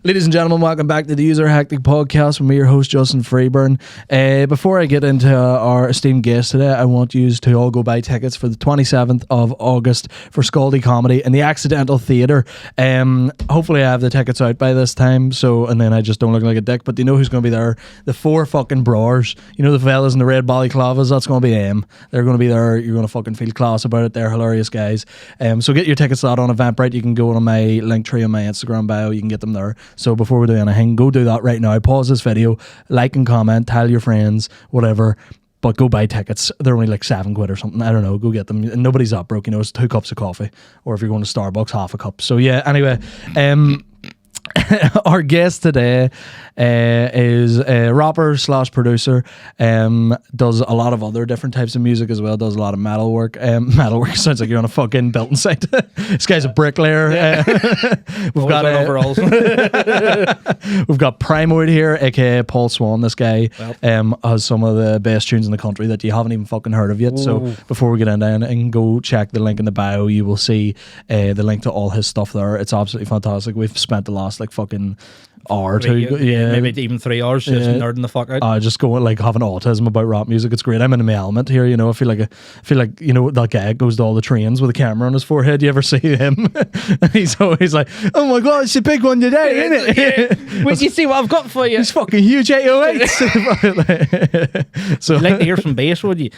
Ladies and gentlemen, welcome back to the User Hectic Podcast with me, your host, Justin Freeburn. Before I get into our esteemed guest today, I want you to all go buy tickets for the 27th of August for Scaldy Comedy in the Accidental Theatre. Hopefully I have the tickets out by this time, and then I just don't look like a dick. But do you know who's going to be there? The four fucking brawers. You know the fellas in the red balaclavas? That's going to be them. They're going to be there. You're going to fucking feel class about it. They're hilarious guys. So get your tickets to that on Eventbrite. You can go on my link tree on my Instagram bio. You can get them there. So before we do anything, go do that right now. Pause this video, like and comment, tell your friends, whatever. But go buy tickets. They're only like £7 or something. I don't know. Go get them. And nobody's that broke. You know, it's 2 cups of coffee. Or if you're going to Starbucks, half a cup. So yeah, anyway. Our guest today is a rapper / producer, does a lot of other different types of music as well, does a lot of metal work. Metal work sounds like you're on a fucking building site. This guy's a bricklayer. We've got overalls. We've got Primoid here, aka Paul Swann. This guy has some of the best tunes in the country that you haven't even fucking heard of yet. Ooh. So before we get into anything, go check the link in the bio. You will see the link to all his stuff there. It's absolutely fantastic. We've spent the last like fucking hour or two, maybe even 3 hours just nerding the fuck out. Just going like having autism about rap music. It's great. I'm in my element here, you know. I feel like you know that guy goes to all the trains with a camera on his forehead. You ever see him? And he's always like, oh my god, it's a big one today, isn't it? Would you see what I've got for you? It's fucking huge 808. So you'd like to hear some bass, would you?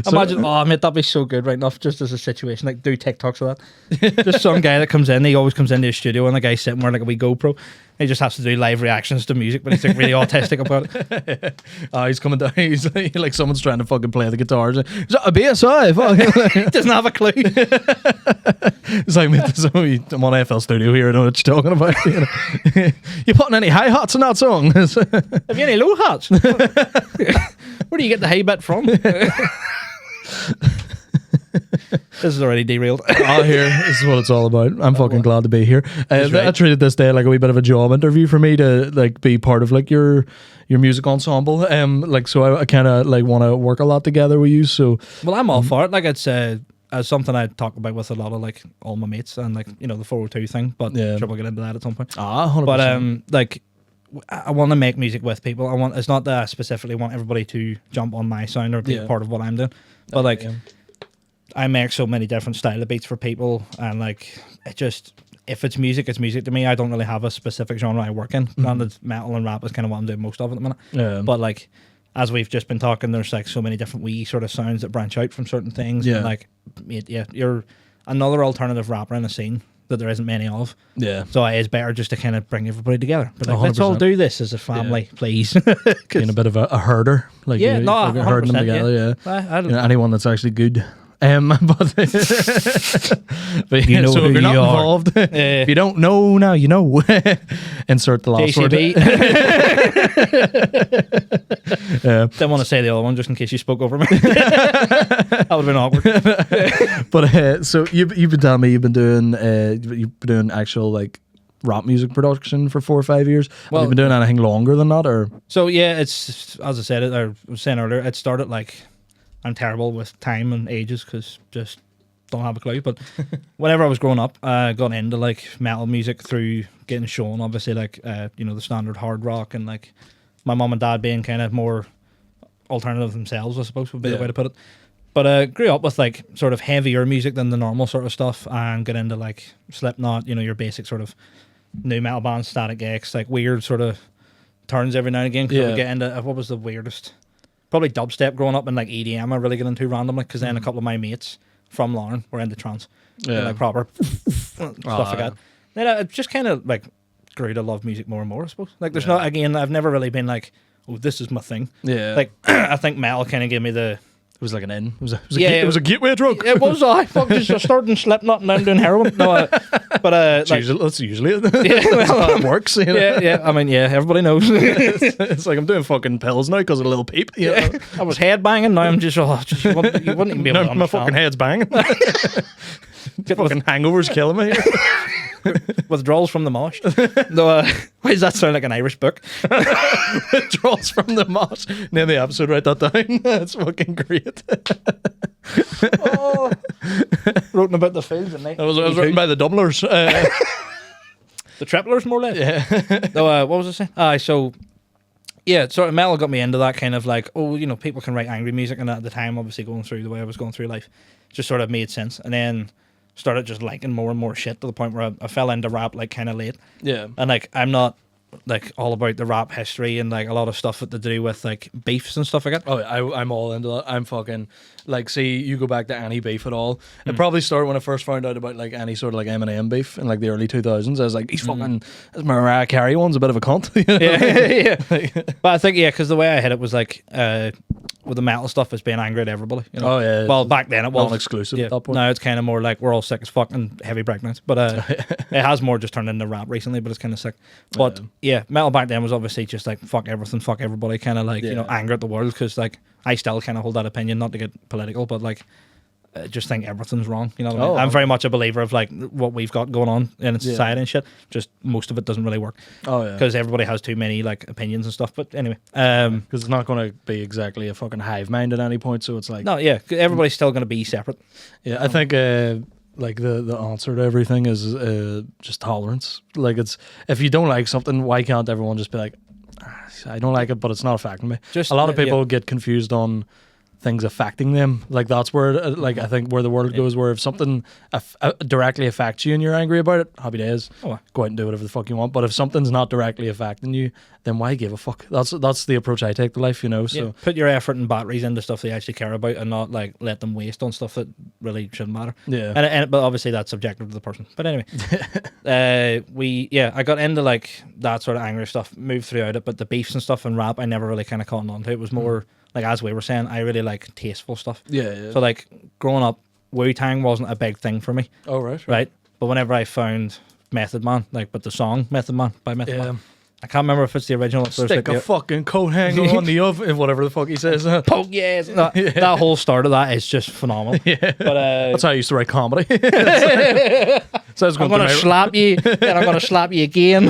Imagine, oh mate, that'd be so good right now, just as a situation, like do TikToks of that. Just some guy that comes in, he always comes into the studio and the guy's sitting there like a wee GoPro. He just has to do live reactions to music, but he's like really autistic about it. He's coming down, he's like someone's trying to fucking play the guitar. Is that a bass? He doesn't have a clue. It's like, I'm on FL Studio here, I know what you're talking about. You know? You putting any hi-hats in that song? Have you any low hats? Where do you get the high bit from? This is already derailed. Here, this is what it's all about. I'm fucking glad to be here. I treated this day like a wee bit of a job interview for me to like be part of like your music ensemble. So I kind of like want to work a lot together with you. So well, I'm all for it. Like it's something I talk about with a lot of like all my mates and like you know the 402 thing. But sure we'll get into that at some point. 100%. But like I want to make music with people. It's not that I specifically want everybody to jump on my sound or be a part of what I'm doing, but like. I make so many different style of beats for people, and like it just if it's music to me. I don't really have a specific genre I work in. And metal and rap is kind of what I'm doing most of at the minute. But like as we've just been talking, there's like so many different wee sort of sounds that branch out from certain things. And like you're another alternative rapper in the scene that there isn't many of. So it is better just to kind of bring everybody together. But like, let's all do this as a family, please. Being a bit of a herder, like herding them together. Anyone that's actually good. But you know so if you're not involved, if you don't know now, you know. Insert the last word. Didn't want to say the other one just in case you spoke over me. That would have been awkward. But so you've been telling me you've been doing actual like rap music production for 4 or 5 years. Well, have you been doing anything longer than that, or? So yeah, it's as I said, I was saying earlier, it started like. I'm terrible with time and ages because just don't have a clue. But whenever I was growing up, I got into like metal music through getting shown, obviously, like you know the standard hard rock and like my mum and dad being kind of more alternative themselves, I suppose would be the way to put it. But I grew up with like sort of heavier music than the normal sort of stuff, and got into like Slipknot, you know, your basic sort of new metal bands, Static X, like weird sort of turns every now and again. I would get into what was the weirdest. Probably dubstep growing up and like EDM I really get into randomly because then a couple of my mates from Lauren were into trance. Like proper stuff like that. Then I just kind of like grew to love music more and more, I suppose. Like there's not, again, I've never really been like, oh, this is my thing. Like I think metal kind of gave me the... It was like an in. It was a gateway drug. It was. I just started in Slipknot and now I'm doing heroin. No, but that's usually it. That's how it works. You know? Yeah. I mean, everybody knows. It's like I'm doing fucking pills now because of a little peep. You know? I was head banging. Now I'm just you wouldn't even be able to understand. My fucking head's banging. Fucking hangovers killing me. Withdrawals from the MOSH. No, why does that sound like an Irish book? Withdrawals from the MOSH. Name the episode, write that down. That's fucking great. Wrote about the fields at night. It was written by the Dubliners. The triplers, more or less. Yeah. So, what was I saying? So, yeah, sort of metal got me into that kind of like, oh, you know, people can write angry music, and at the time, obviously, going through the way I was going through life, just sort of made sense. And then started just liking more and more shit to the point where I fell into rap like kind of late. Yeah. And like, I'm not like all about the rap history and like a lot of stuff to do with like beefs and stuff like that. Oh, I'm all into that. I'm fucking like, see, you go back to any beef at all. It probably started when I first found out about like any sort of like Eminem beef in like the early 2000s. I was like, he's fucking, this Mariah Carey one's a bit of a cunt. You know? Yeah. But I think because the way I hit it was like with the metal stuff, it's being angry at everybody. You know? Oh yeah. Well, back then it was non-exclusive at that point. Now it's kind of more like we're all sick as fuck and heavy breakdowns. But it has more just turned into rap recently. But it's kind of sick. But yeah, metal back then was obviously just like fuck everything, fuck everybody, kind of like you know, anger at the world, because like I still kind of hold that opinion, not to get political, but like I just think everything's wrong. You know what I mean? I'm very much a believer of like what we've got going on in society and shit. Just most of it doesn't really work. Oh yeah. Because everybody has too many like opinions and stuff. But anyway, because it's not going to be exactly a fucking hive mind at any point. So it's like no, yeah, everybody's still going to be separate. Yeah, I think like the answer to everything is just tolerance. Like, it's, if you don't like something, why can't everyone just be like, I don't like it, but it's not affecting me. Just a lot of people get confused on things affecting them. Like, that's where like I think where the world goes, where if something directly affects you and you're angry about it, happy days, go out and do whatever the fuck you want. But if something's not directly affecting you, then why give a fuck? That's the approach I take to life, you know. So put your effort and batteries into stuff that you actually care about, and not like let them waste on stuff that really shouldn't matter. Yeah. And but obviously that's subjective to the person. But anyway, I got into like that sort of angry stuff, moved throughout it, but the beefs and stuff and rap I never really kind of caught on to. It was more like, as we were saying, I really like tasteful stuff. Yeah. So like growing up, Wu-Tang wasn't a big thing for me. Oh right. Right. But whenever I found Method Man, but the song Method Man by Method Man, I can't remember if it's the original. Stick a fucking coat hanger on the oven, whatever the fuck he says. Poke, yes. That whole start of that is just phenomenal. Yeah. But that's how I used to write comedy. So I'm going to slap you, and I'm going to slap you again.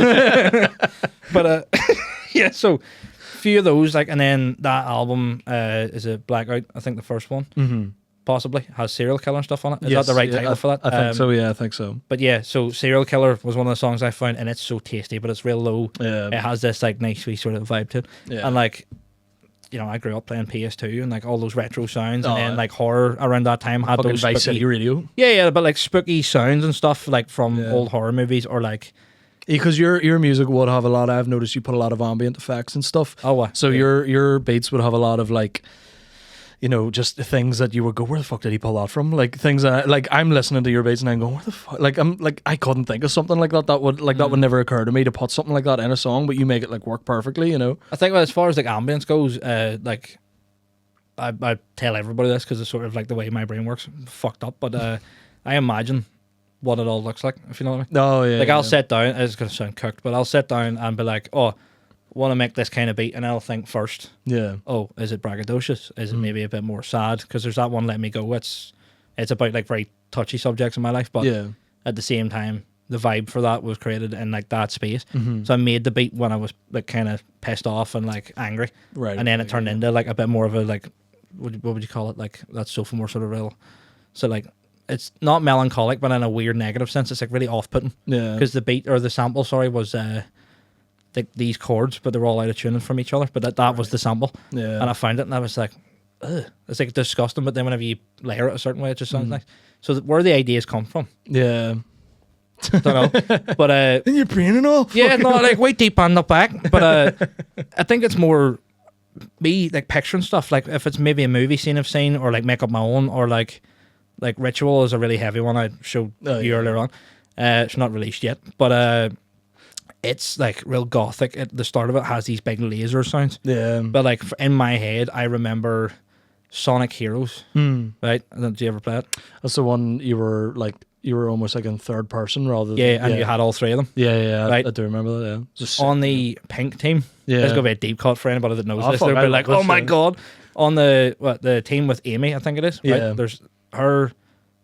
But yeah, so few of those, like, and then that album is a Blackout, I think the first one. Possibly has Serial Killer and stuff on it. Is that the right title for that? I think so. Yeah, I think so. But yeah, so Serial Killer was one of the songs I found, and it's so tasty, but it's real low. Yeah. It has this like nice wee sort of vibe to it. Yeah. And like, you know, I grew up playing PS2 and like all those retro sounds, and then like horror around that time had those Vice City radio. Yeah, but like spooky sounds and stuff like from old horror movies, or like. Because your music would have a lot. I've noticed you put a lot of ambient effects and stuff. Oh, what? So your beats would have a lot of like, you know, just things that you would go, where the fuck did he pull that from? Like things that like I'm listening to your beats and I'm going, where the fuck? Like I'm like I couldn't think of something like that. That would that would never occur to me to put something like that in a song, but you make it like work perfectly. You know. I think as far as like ambience goes, like I tell everybody this because it's sort of like the way my brain works, fucked up. But I imagine what it all looks like, if you know what I mean. Oh yeah. Like I'll sit down. It's gonna sound cooked, but I'll sit down and be like, oh, want to make this kind of beat, and I'll think first. Yeah. Oh, is it braggadocious? Is it maybe a bit more sad? Because there's that one, Let Me Go. It's about like very touchy subjects in my life, but at the same time, the vibe for that was created in like that space. So I made the beat when I was like kind of pissed off and like angry, right? And then it turned into like a bit more of a like, what would you call it? Like that's Sophomore sort of real. So like. It's not melancholic, but in a weird negative sense. It's like really off-putting. Yeah. Because the beat, or the sample, was these chords, but they were all out of tuning from each other. But that was the sample. Yeah. And I found it, and I was like, ugh. It's like disgusting, but then whenever you layer it a certain way, it just sounds nice. So where the ideas come from. Yeah. Don't know. But in your brain and all? Yeah, no, like way deep on the back. But I think it's more me like picturing stuff. Like if it's maybe a movie scene I've seen, or like make up my own, or like Ritual is a really heavy one I showed you earlier on. It's not released yet, but it's like real gothic. At the start of it has these big laser sounds. Yeah. But like in my head, I remember Sonic Heroes. Right? Did you ever play it? That's the one you were almost like in third person rather than... Yeah, and you had all three of them. Yeah, right? I do remember that, yeah. Just on the Pink team, there's going to be a deep cut for anybody that knows this. They'll be like, oh my God. On the team with Amy, I think it is, right? There's her,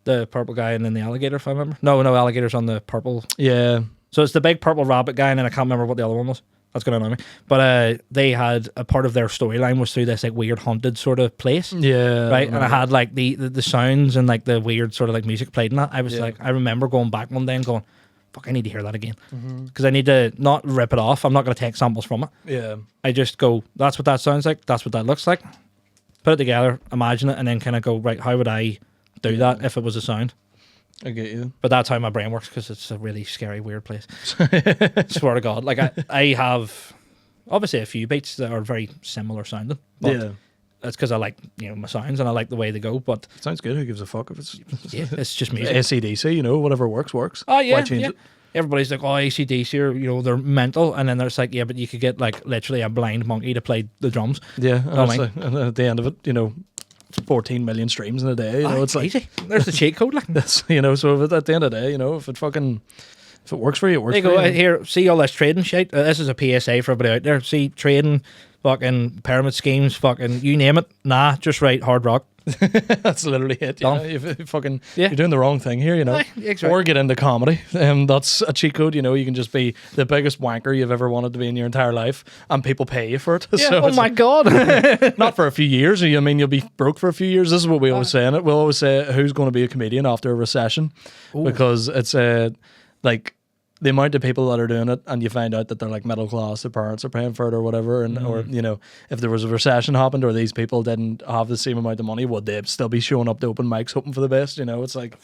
the purple guy, and then the alligator, if I remember. No, alligator's on the purple. Yeah. So it's the big purple rabbit guy, and then I can't remember what the other one was. That's going to annoy me. But they had a part of their storyline was through this like weird haunted sort of place. Yeah. Right? And I had like the sounds and like the weird sort of like music played in that. I was like, I remember going back one day and going, fuck, I need to hear that again. Because I need to not rip it off. I'm not going to take samples from it. Yeah. I just go, that's what that sounds like. That's what that looks like. Put it together, imagine it, and then kind of go, right, how would I do that if it was a sound? I get you. But that's how my brain works, because it's a really scary, weird place. Swear to God. Like, I have obviously a few beats that are very similar sounding. But Yeah. that's because I like, my sounds and I like the way they go. But Sounds good. Who gives a fuck if it's it's just music. AC/DC, whatever works. Oh, yeah. Why change it? Everybody's like, oh, AC/DC, or, they're mental. And then there's like, yeah, but you could get like literally a blind monkey to play the drums. Yeah. Honestly. And at the end of it, it's 14 million streams in a day. It's like, easy. There's the cheat code. Like. that's, so if at the end of the day, if it works for you, it works There you for go. you. Here, see all this trading shit? This is a PSA for everybody out there. See, trading, fucking pyramid schemes, fucking, you name it. Nah, just write hard rock. That's literally it. Done. You're doing the wrong thing here, Aye, exactly. Or get into comedy. That's a cheat code. You can just be the biggest wanker you've ever wanted to be in your entire life, and people pay you for it. Yeah, So oh it's my God. not for a few years. You'll be broke for a few years. This is what we always say. We'll always say, who's going to be a comedian after a recession? Because it's like the amount of people that are doing it, and you find out that they're like middle class, their parents are paying for it or whatever, and or if there was a recession happened or these people didn't have the same amount of money, would they still be showing up to open mics hoping for the best? It's like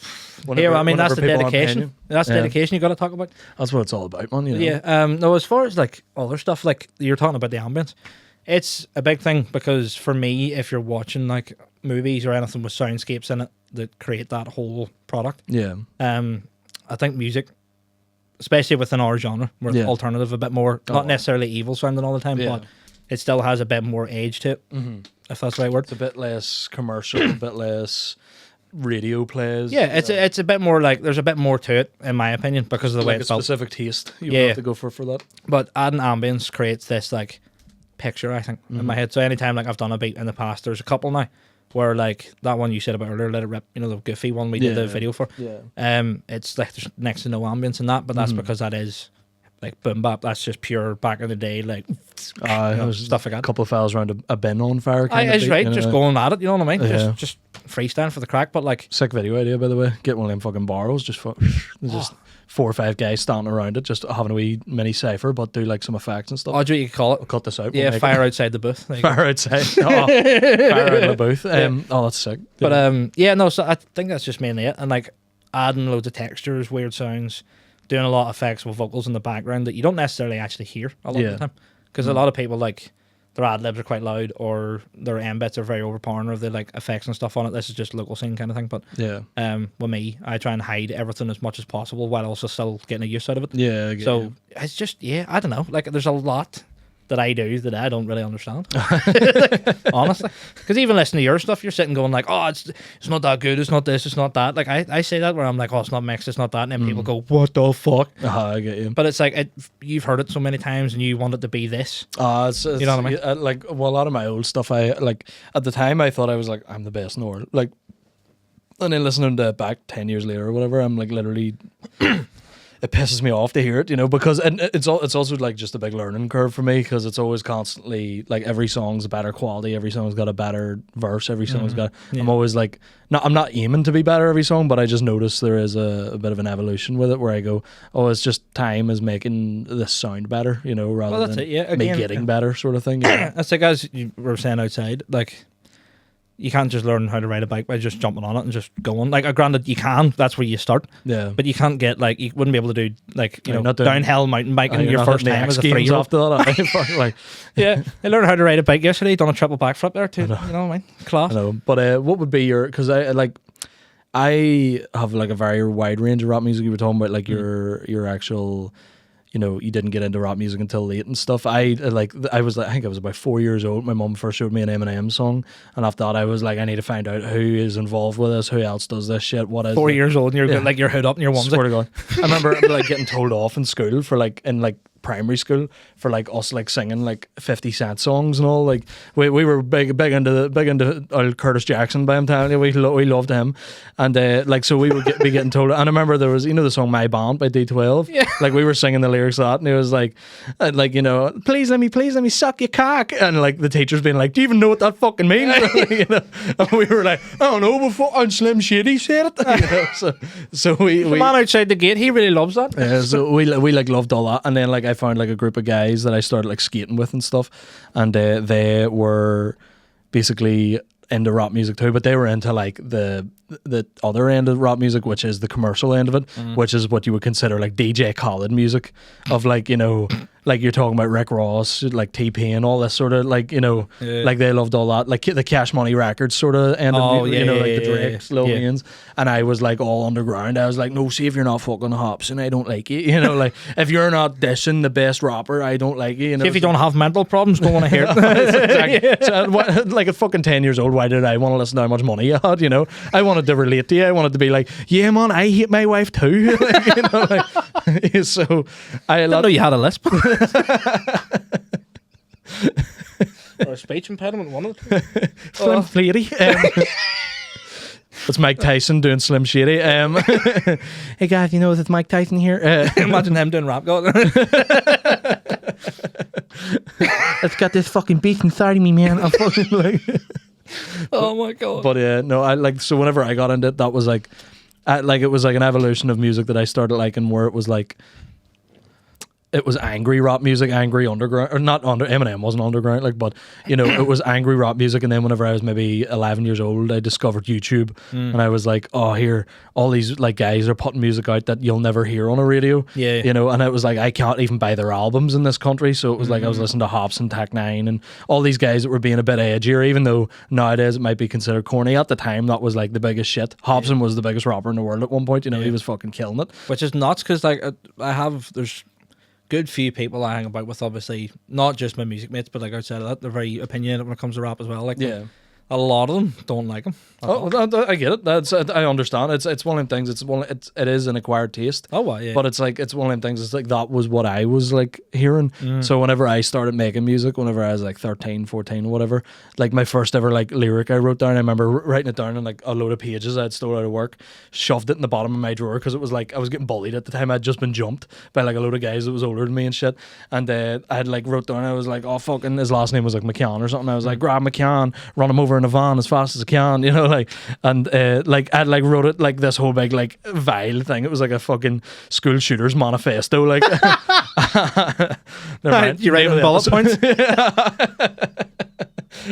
That's the dedication. That's the dedication you got to talk about. That's what it's all about, man. Yeah. No, as far as like other stuff, like you're talking about the ambience, it's a big thing, because for me, if you're watching like movies or anything with soundscapes in it that create that whole product, Yeah. I think music, especially within our genre, where it's alternative, a bit more, not necessarily evil sounding all the time, but it still has a bit more age to it, if that's the right word. It's a bit less commercial, a bit less radio plays. Yeah, it's a bit more like, there's a bit more to it, in my opinion, because of the way like it's a built. specific taste you have to go for that. But adding ambience creates this like picture, I think, in my head. So anytime like I've done a beat in the past, there's a couple now where like that one you said about earlier, Let It Rip, the Goofy one we did the video for. Yeah. It's like there's next to no ambience in that, but that's because that is like boom bap. That's just pure back in the day, like stuff like that. A couple of fellas around a bin on fire. It's right, just going at it. You know what I mean? Yeah. Just freestyle for the crack, but like sick video idea, by the way. Get one of them fucking barrels, just 4 or 5 guys standing around it, just having a wee mini cipher, but do like some effects and stuff. Oh, do you call it? We'll cut this out. Yeah, fire outside the booth. Fire outside. Fire out of the booth. That's sick. But so I think that's just mainly it. And like adding loads of textures, weird sounds, doing a lot of effects with vocals in the background that you don't necessarily actually hear a lot of the time. Because a lot of people, like, their ad libs are quite loud, or their embeds are very overpowering, or they like effects and stuff on it. This is just local scene kind of thing. But with me, I try and hide everything as much as possible while also still getting a use out of it. Yeah. So it's just I don't know. Like, there's a lot that I do that I don't really understand. Honestly, because even listening to your stuff, you're sitting going like, oh, it's not that good, it's not this, it's not that. Like I say that where I'm like, oh, it's not mixed, it's not that, and then people go, what the fuck? I get you. But it's like you've heard it so many times and you want it to be this. It's, you know what I mean? Like, well, a lot of my old stuff, I like at the time I thought I was like, I'm the best in the world. Like, and then listening to it back 10 years later or whatever, I'm like literally. It pisses me off to hear it, because it's also like just a big learning curve for me, because it's always constantly like every song's a better quality, every song's got a better verse, every song's got. I'm always like, I'm not aiming to be better every song, but I just notice there is a bit of an evolution with it where I go, oh, it's just time is making this sound better, rather than me getting better, sort of thing. That's like as you were saying outside, like. You can't just learn how to ride a bike by just jumping on it and just going. Like, granted, you can. That's where you start. Yeah. But you can't get, like, you wouldn't be able to do, like, downhill mountain biking your first time as a 3-year-old. Like, yeah. I learned how to ride a bike yesterday. Done a triple backflip there, too. You know what I mean? Class. I know. But what would be your... Because I have, like, a very wide range of rap music. You were talking about, like, your actual... you didn't get into rap music until late and stuff. I think I was about 4 years old. My mum first showed me an Eminem song, and after that I was like, I need to find out who is involved with this, who else does this shit, what is 4 years old, and you're like, you're hood up in your onesie. Swear to God. I remember like getting told off in school for like in like primary school for like us like singing like 50 Cent songs and all. Like we were big into old Curtis Jackson, by I'm telling you. We loved him, and like so we would be getting told. And I remember there was, you know, the song My Band by D12. Yeah. Like we were singing the lyrics of that, and it was like you know, please let me suck your cock, and like the teachers being like, do you even know what that fucking means? You know, and we were like, I don't know, before and Slim Shady said it. You know? So we the man outside the gate, he really loves that. yeah, so we like loved all that, and then like I found like a group of guys that I started like skating with and stuff, and they were basically into rap music too, but they were into like the other end of rap music, which is the commercial end of it, which is what you would consider like DJ Khaled music, of like, you know, like you're talking about Rick Ross, like T-Pain, all this sort of like, you know, like they loved all that, like the Cash Money Records sort of end of you know, like the Drakes, Lil Wayne's, and I was like all underground. I was like, no, see if you're not fucking hops and I don't like you, you know, like if you're not dissing the best rapper, I don't like you, you know. See if you don't have mental problems, don't want to hear it. Exactly. So, like at fucking 10 years old, why did I want to listen to how much money you had, you know? I wanted to relate to you. I wanted to be like, yeah man, I hate my wife too. Like, you know, like, so I didn't know you had a lisp. Or a speech impediment, one of them. Slim Shady. It's Mike Tyson doing Slim Shady. Hey guys, you know, it's Mike Tyson here. Imagine him doing rap god. It's got this fucking beast inside of me, man. I'm fucking like... Oh my god. But no, I like, so whenever I got into it, that was like it was like an evolution of music that I started liking, where it was like, it was angry rap music, angry underground, or not under, Eminem wasn't underground, like, but you know, it was angry rap music. And then whenever I was maybe 11 years old, I discovered YouTube, and I was like, oh, here, all these like guys are putting music out that you'll never hear on a radio, you know. And it was like, I can't even buy their albums in this country, so it was like I was listening to Hops and Tech Nine and all these guys that were being a bit edgier, even though nowadays it might be considered corny. At the time, that was like the biggest shit. Hobson was the biggest rapper in the world at one point, you know. He was fucking killing it, which is nuts, because like there's good few people I hang about with, obviously not just my music mates, but like outside of that, they're very opinionated when it comes to rap as well. Like, a lot of them don't like him. I get it. I understand. It's one of them things. It is an acquired taste. Oh, well, yeah. But it's like, it's one of them things. It's like, that was what I was like hearing. So whenever I started making music, whenever I was like 13, 14, whatever, like my first ever like lyric I wrote down, I remember writing it down in like a load of pages I'd stole out of work, shoved it in the bottom of my drawer, because it was like I was getting bullied at the time. I'd just been jumped by like a load of guys that was older than me and shit. And I had like wrote down, I was like, oh fucking, his last name was like McCann or something. I was like, grab McCann, run him over in a van as fast as I can, you know, like, and like I'd like wrote it like this whole big like vile thing. It was like a fucking school shooter's manifesto, like. Never mind. You write in bullet points.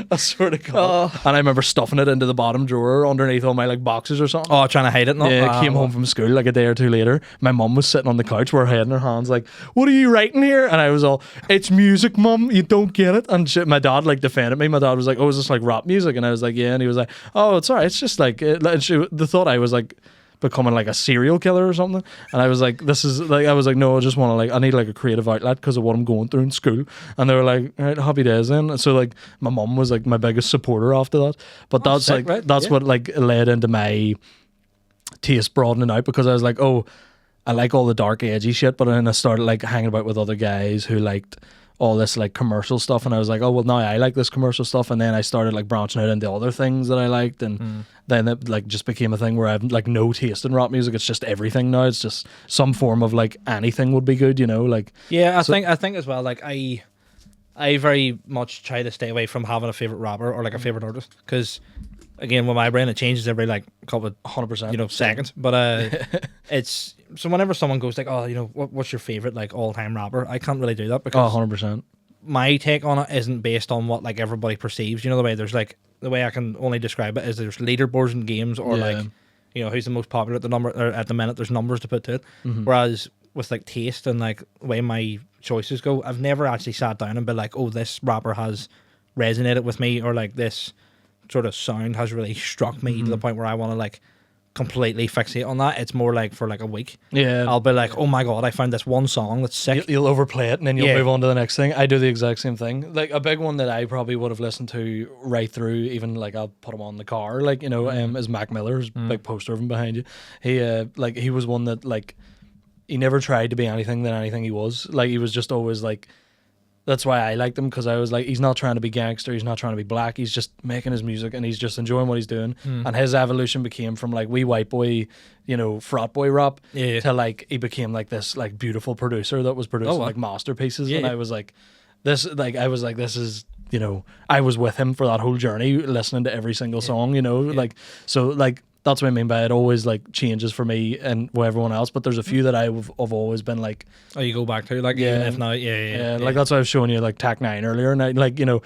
I swear to God. And I remember stuffing it into the bottom drawer underneath all my like boxes or something. Oh, trying to hide it. I came home from school like a day or two later. My mum was sitting on the couch with her head in her hands like, what are you writing here? And I was all, it's music, mum, you don't get it. And my dad like defended me. My dad was like, oh, is this like rap music? And I was like, yeah. And he was like, oh, it's alright, it's just like, the thought I was like becoming like a serial killer or something. And I was like, this is like, I was like, no, I just want to like, I need like a creative outlet because of what I'm going through in school. And they were like, all right, happy days then. And so like my mum was like my biggest supporter after that. But that's sick, like, right? That's what like led into my taste broadening out, because I was like, oh, I like all the dark edgy shit. But then I started like hanging about with other guys who liked all this like commercial stuff, and I was like, oh well, now I like this commercial stuff. And then I started like branching out into other things that I liked, and then it like just became a thing where I have like no taste in rap music. It's just everything now. It's just some form of like anything would be good, you know, like. Yeah, I think as well, like I very much try to stay away from having a favorite rapper or like a favorite artist, because again, with my brain, it changes every like couple of 100%, you know, seconds. But it's, so whenever someone goes like, oh, you know, what's your favorite like all time rapper, I can't really do that, because 100%. My take on it isn't based on what like everybody perceives. You know, the way there's like, the way I can only describe it is there's leaderboards in games, or like, you know, who's the most popular at the number, or at the minute there's numbers to put to it. Whereas with like taste and like the way my choices go, I've never actually sat down and been like, oh, this rapper has resonated with me, or like this sort of sound has really struck me to the point where I want to like completely fixate on that. It's more like for like a week. Yeah. I'll be like, oh my God, I found this one song that's sick. You'll overplay it and then you'll move on to the next thing. I do the exact same thing. Like a big one that I probably would have listened to right through, even like I'll put him on the car, like, you know, is Mac Miller's big poster of him behind you. He like he was one that like, he never tried to be anything than anything he was. Like he was just always like. That's why I liked him, because I was like, he's not trying to be gangster, he's not trying to be black, he's just making his music and he's just enjoying what he's doing. And his evolution became from like wee white boy, you know, frat boy rap to like he became like this like beautiful producer that was producing like masterpieces. And I was like, this is, you know, I was with him for that whole journey, listening to every single song, you know, like so like. That's what I mean by it always like changes for me and with everyone else, but there's a few that I've always been like, oh, you go back to like even if not like that's why I was showing you like Tech 9 earlier, and I like, you know,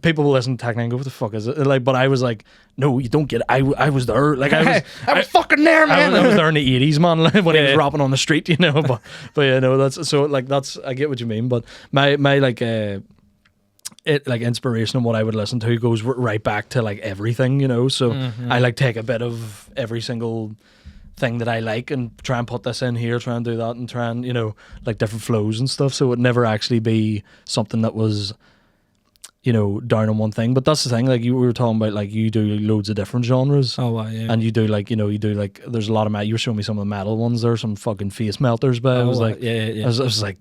people will listen to Tech 9 and go, what the fuck is it like, but I was like, no, you don't get it. I was there, like I was fucking there, man. I was there in the 80s, man, like, when he was rapping on the street, you know, but you know, that's so like that's I get what you mean, but my like it like inspiration and what I would listen to goes right back to like everything, you know, so I like take a bit of every single thing that I like and try and put this in here, try and do that, and try and, you know, like different flows and stuff, so it would never actually be something that was, you know, down on one thing. But that's the thing, like we were talking about, like you do loads of different genres. Oh wow, yeah. And you do like, you know, you do like, there's a lot of you were showing me some of the metal ones. There some fucking face melters, but I was like, I was like,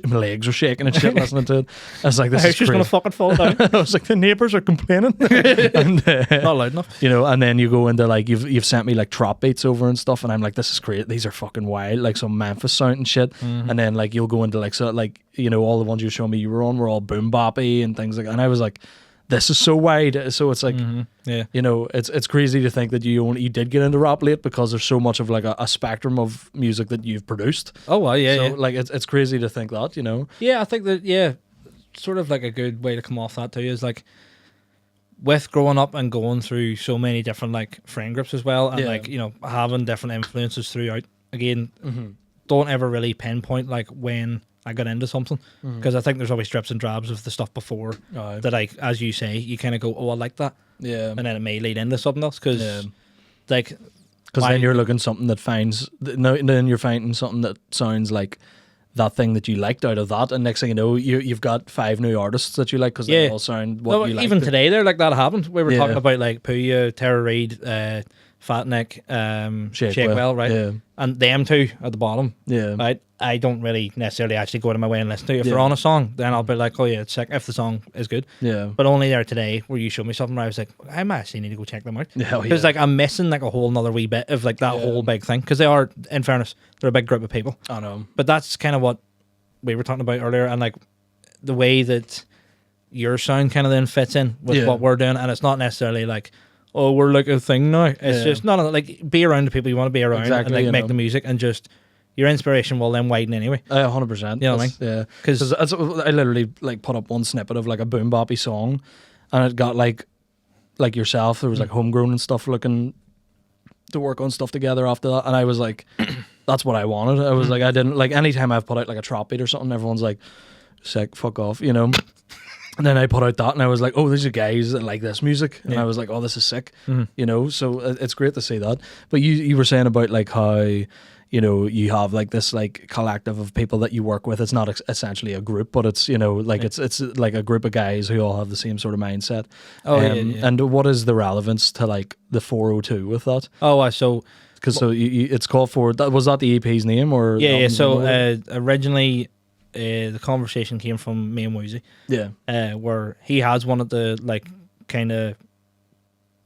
my legs were shaking and shit listening to it. I was like, this is just gonna fucking fall down. I was like, the neighbors are complaining. And, not loud enough, you know. And then you go into like you've sent me like trap beats over and stuff, and I'm like, this is great. These are fucking wild, like some Memphis sound and shit. And then like you'll go into like, so like, you know, all the ones you show me you were on were all boom boppy and things like that. And I was like, this is so wide. So it's like, you know, it's crazy to think that you did get into rap late, because there's so much of like a spectrum of music that you've produced. Oh well, so like it's crazy to think that, you know. I think that sort of like a good way to come off that too is like, with growing up and going through so many different like friend groups as well, and like, you know, having different influences throughout, again, don't ever really pinpoint like when I got into something, because I think there's always strips and drabs of the stuff before that, like, as you say, you kind of go, oh, I like that, and then it may lead into something else, because like, because then you're looking something that finds then you're finding something that sounds like that thing that you liked out of that, and next thing you know, you've got 5 new artists that you like, because they all sound what you like. Even today, there like that happened. We were talking about like Puya, Tara Reid, Fat Nick, Shakewell, right? And them two at the bottom, right? I don't really necessarily actually go out of my way and listen to. If they're on a song, then I'll be like, oh yeah, it's sick, if the song is good. But only there today where you showed me something where I was like, I might actually need to go check them out. Because like I'm missing like a whole nother wee bit of like that whole big thing. Because they are, in fairness, they're a big group of people. I know. But that's kind of what we were talking about earlier, and like the way that your sound kind of then fits in with what we're doing, and it's not necessarily like, oh, we're like a thing now. It's just not like, be around the people you want to be around, and like make the music, and just your inspiration will then widen anyway. 100%. You know what I mean? Yeah. Because I literally like put up one snippet of like a boom boppy song, and it got like yourself, there was like homegrown and stuff looking to work on stuff together after that, and I was like, that's what I wanted. I was like, I didn't like, anytime I've put out like a trap beat or something, everyone's like, sick, fuck off, you know. And then I put out that, and I was like, oh, these are guys that like this music, and I was like, oh, this is sick, you know. So it's great to see that. But you were saying about like how, you know, you have like this like collective of people that you work with. It's not essentially a group, but it's, you know, like it's like a group of guys who all have the same sort of mindset. And what is the relevance to like the 402 with that? It's called for that. Was that the EP's name or? So originally, the conversation came from me and Woozy. Where he has wanted to like kind of,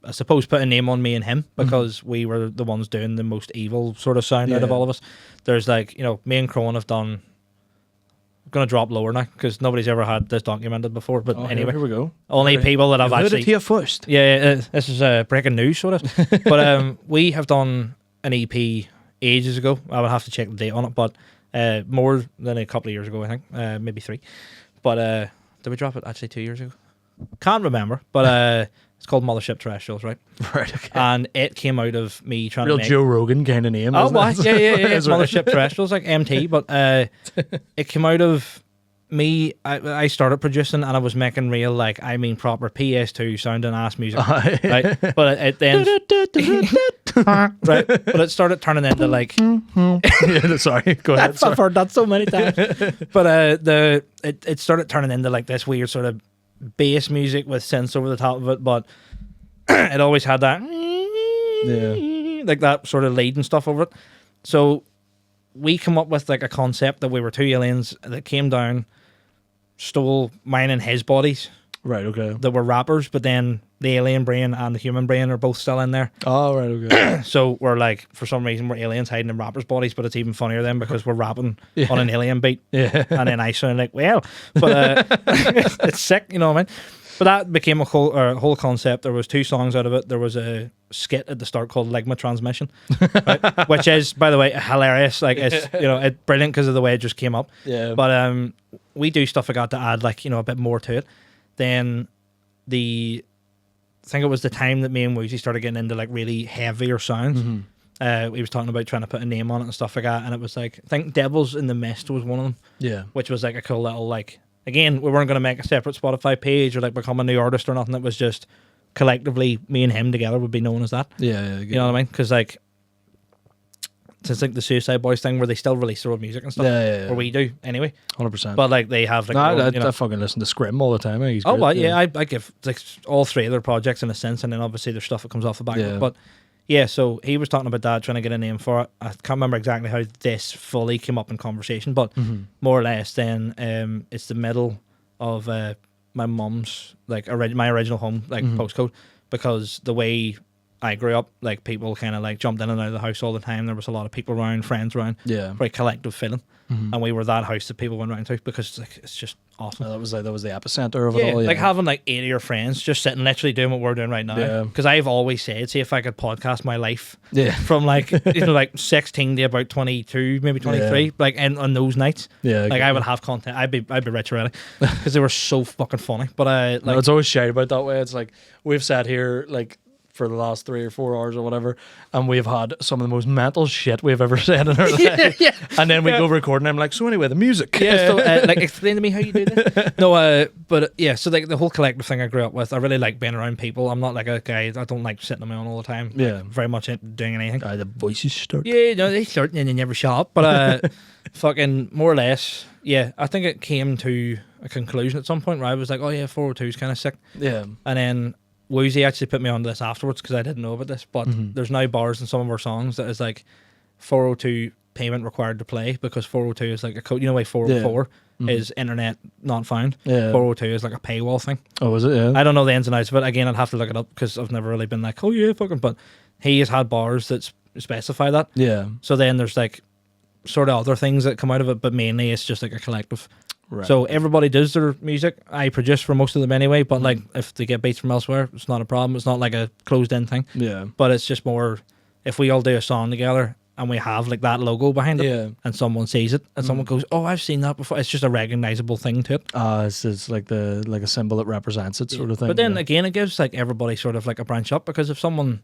I suppose, put a name on me and him, because we were the ones doing the most evil sort of sound out of all of us. There's like, you know, me and Crone have done, I'm going to drop lower now because nobody's ever had this documented before, but anyway, here we go. Only people that have actually heard it here first. This is breaking news sort of. But we have done an EP ages ago. I would have to check the date on it, but more than a couple of years ago, I think, maybe 3. But did we drop it actually 2 years ago? Can't remember, but it's called Mothership Terrestrials, right? Right, okay. And it came out of me trying to make... Joe Rogan kind of name, oh, isn't what? it? Yeah. It's Mothership Terrestrials, like MT, but it came out of me... I started producing, and I was making real, like, I mean proper PS2 sounding ass music, right? But it then... right? But it started turning into, like... Sorry, go ahead. I've heard that so many times. But it started turning into, like, this weird sort of bass music with synths over the top of it, but it always had that like that sort of lead and stuff over it. So we come up with like a concept that we were two aliens that came down, stole mine and his bodies. Right, okay. That were rappers, but then the alien brain and the human brain are both still in there. Oh, right, okay. So we're like, for some reason, we're aliens hiding in rappers' bodies, but it's even funnier then because we're rapping on an alien beat. Yeah. And then I sound like, well, but it's sick, you know what I mean? But that became a whole concept. There was 2 songs out of it. There was a skit at the start called Ligma Transmission, right? Which is, by the way, hilarious. Like, it's, you know, it's brilliant because of the way it just came up. Yeah. But we do stuff like that to add, like, you know, a bit more to it. Then I think it was the time that me and Woozy started getting into like really heavier sounds. Mm-hmm. We was talking about trying to put a name on it and stuff like that, and it was like, I think Devils in the Mist was one of them. Yeah. Which was like a cool little, like, again, we weren't going to make a separate Spotify page or like become a new artist or nothing. It was just collectively me and him together would be known as that. Yeah. You know what I mean? Because like, it's like the Suicide Boys thing where they still release their own music and stuff. Yeah. Or we do anyway. 100%. But like they have like, I fucking listen to Scrim all the time. He's oh, great, well, yeah. I give like all 3 of their projects in a sense, and then obviously there's stuff that comes off the back of it. But yeah, so he was talking about that, trying to get a name for it. I can't remember exactly how this fully came up in conversation, but more or less then it's the middle of my mum's, like my original home, like postcode, because the way I grew up, like people kind of like jumped in and out of the house all the time. There was a lot of people around, friends around. Yeah. Very collective feeling. And we were that house that people went around to because like it's just awesome. That was the epicenter of it all. Yeah. Like having like 8 of your friends just sitting literally doing what we're doing right now. Yeah. Because I've always said, see if I could podcast my life from like like 16 to about 22, maybe 23, like on those nights. Yeah. Like I would have content. I'd be rich already because they were so fucking funny. But like, no, it's always shade about that way. It's like we've sat here like for the last 3 or 4 hours or whatever, and we've had some of the most mental shit we've ever said in our life. And then we go record, and I'm like, so anyway, the music. Yeah, so like explain to me how you do this. No, but yeah, so like the whole collective thing I grew up with, I really like being around people. I'm not like a guy, I don't like sitting on my own all the time. Yeah. Very much doing anything. The voices start. Yeah, no, they start and they never shut up. But fucking more or less, yeah, I think it came to a conclusion at some point where I was like, oh yeah, 402 is kind of sick. Yeah. And then Woozy actually put me on this afterwards because I didn't know about this, but there's now bars in some of our songs that is like 402 payment required to play because 402 is like a code. You know, why 404 is internet not found. Yeah. 402 is like a paywall thing. Oh, is it? Yeah. I don't know the ins and outs of it. Again, I'd have to look it up because I've never really been like, oh yeah, fucking. But he has had bars that specify that. Yeah. So then there's like sort of other things that come out of it, but mainly it's just like a collective. Right. So everybody does their music. I produce for most of them anyway, but like if they get beats from elsewhere, it's not a problem. It's not like a closed-in thing. Yeah. But it's just more if we all do a song together and we have like that logo behind it and someone sees it and someone goes, oh, I've seen that before. It's just a recognizable thing to it. It's like a symbol that represents it sort of thing. But then again, it gives like everybody sort of like a branch up because if someone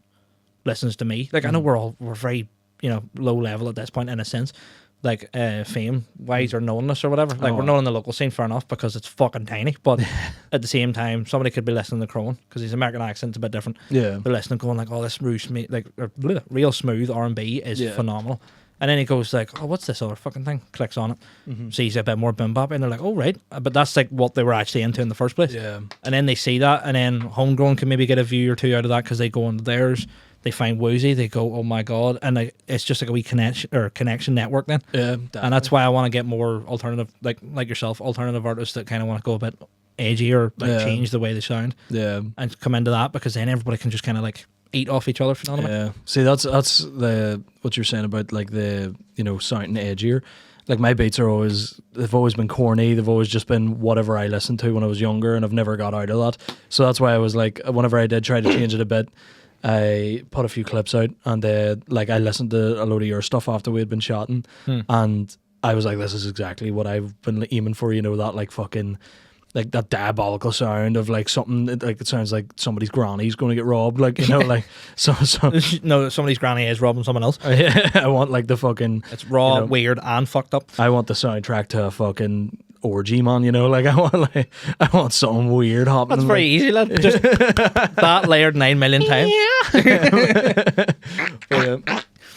listens to me, like I know we're very, low level at this point in a sense. Like fame wise or knownness or whatever. Like we're known in the local scene fair enough because it's fucking tiny. But at the same time, somebody could be listening to Crone because his American accent's a bit different. Yeah, they're listening, going like, "Oh, this smooth, like real smooth R&B is phenomenal." And then he goes like, "Oh, what's this other fucking thing?" Clicks on it, sees a bit more boom bap, and they're like, "Oh, right." But that's like what they were actually into in the first place. Yeah. And then they see that, and then homegrown can maybe get a view or two out of that because they go into theirs. They find Woozy, they go, oh my god, and it's just like a wee connection network then. Yeah, definitely. And that's why I want to get more alternative, like yourself, alternative artists that kind of want to go a bit edgy or change the way they sound. Yeah, and come into that because then everybody can just kind of like eat off each other. If you know what I mean? Yeah. See, that's what you're saying about like the sounding edgier. Like my beats they've always been corny. They've always just been whatever I listened to when I was younger, and I've never got out of that. So that's why I was like, whenever I did try to change it a bit. I put a few clips out and I listened to a load of your stuff after we had been chatting and I was like, this is exactly what I've been aiming for, that like fucking like that diabolical sound of like something like it sounds like somebody's granny's going to get robbed, like like so no, somebody's granny is robbing someone else. I want like the fucking it's raw, weird and fucked up. I want the soundtrack to a fucking orgy, man, I want something weird happening. That's very easy, lad. Just that layered 9 million times.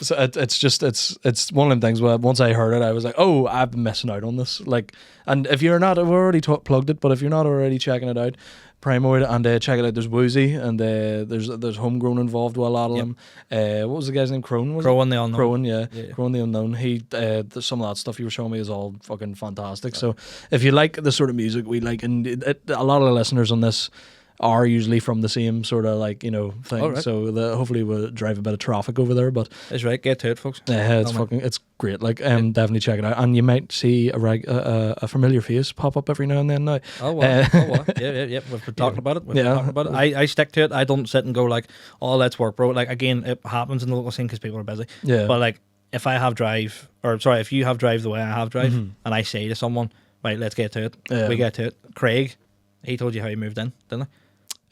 So it's one of them things where once I heard it, I was like, oh, I've been missing out on this. Like, and if you're not, I've already plugged it, but if you're not already checking it out, Primoid, and check it out. There's Woozy, and there's Homegrown involved with a lot of them. What was the guy's name? Crone, Crone the Unknown. Crone, yeah. Crone the Unknown. He some of that stuff you were showing me is all fucking fantastic. So if you like the sort of music we like, and a lot of the listeners on this are usually from the same sort of like, you know, thing. Oh, right. So hopefully we'll drive a bit of traffic over there. But It's right, get to it, folks. it's great. Like, definitely check it out, and you might see a familiar face pop up every now and then. Now, Oh well, yeah. We've been talking about it. We've been talking about it. I stick to it. I don't sit and go like, oh, let's work, bro. Like, again, it happens in the local scene because people are busy. Yeah. But like, if you have drive the way I have drive, and I say to someone, right, let's get to it. Yeah. We get to it. Craig, he told you how he moved in, didn't he?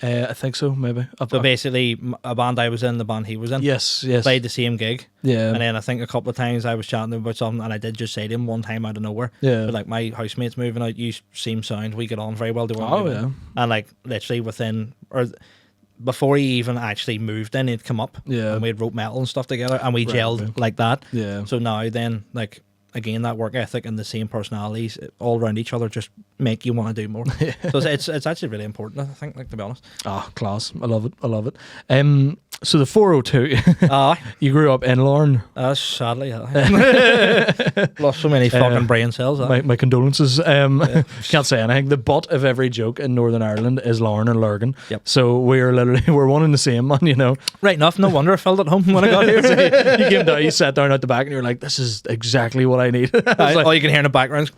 I think so, maybe. So basically, a band I was in, the band he was in, Yes. played the same gig. Yeah. And then I think a couple of times I was chatting to him about something, and I did just say to him one time out of nowhere, Yeah. but like, my housemate's moving out, you seem sound, we get on very well. Oh, yeah. And like, literally before he even actually moved in, he'd come up, Yeah. and we'd wrote metal and stuff together, and we Right, gelled okay. like that. Yeah. So now then, like, again, that work ethic and the same personalities all around each other just make you want to do more. So it's actually really important, I think, like, to be honest. Ah, class. I love it. So the 402, Ah, you grew up in Larne. sadly, lost so many fucking brain cells. My condolences. Can't say anything. The butt of every joke in Northern Ireland is Larne and Lurgan. Yep. So we're one and the same, man, you know. Right enough, no wonder I felt at home when I got here. You came down, you sat down at the back, and you're like, this is exactly what I need. I was like, All you can hear in the background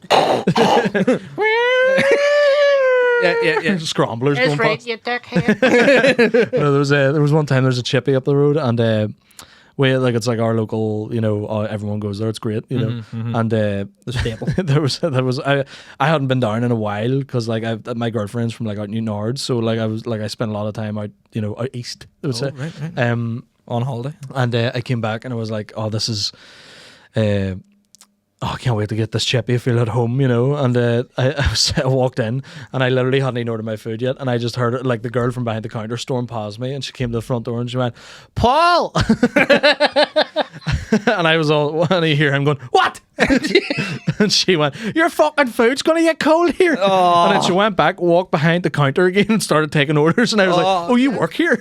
yeah. scramblers That's going right, past. you dickhead. No, there was one time there's a chippy up the road, and it's like our local, you know, everyone goes there, it's great, you know. And The staple. there was I hadn't been down in a while because like my girlfriend's from like out Newton, so like I spent a lot of time out, you know, out east, I would say. Right. On holiday. And I came back and I was like, oh, this is I can't wait to get this chippy, I feel at home, you know. And I walked in, and I literally hadn't even ordered my food yet, and I just heard it, like the girl from behind the counter stormed past me, and she came to the front door and she went, Paul. And I was all, and I hear him going, what? And she went, your fucking food's gonna get cold here. Oh. And then she went back, walked behind the counter again, and started taking orders, and I was like, oh, you work here?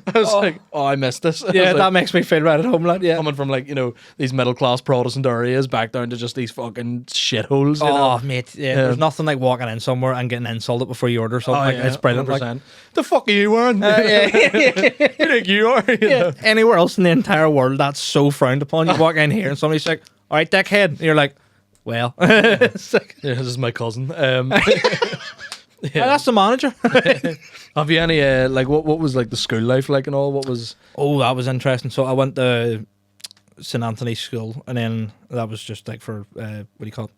I was like, oh, I missed this. I Yeah, was that like, makes me feel right at home, lad. Yeah. coming from like, you know, these middle class Protestant areas back down to just these fucking shitholes. You know? Oh, mate, there's nothing like walking in somewhere and getting insulted before you order something. Like, it's brilliant. Like, 100%. The fuck are you wearing? yeah. Who think you are? You know? Anywhere else in the entire world, that's so frowned upon. You walk in here and somebody's like, all right, dickhead. And you're like, well. It's like, Yeah, this is my cousin. "Oh, that's the manager. Have you any like what was like the school life like and all? What was? Oh, that was interesting. So I went to St Anthony's School, and then that was just like for, what do you call it?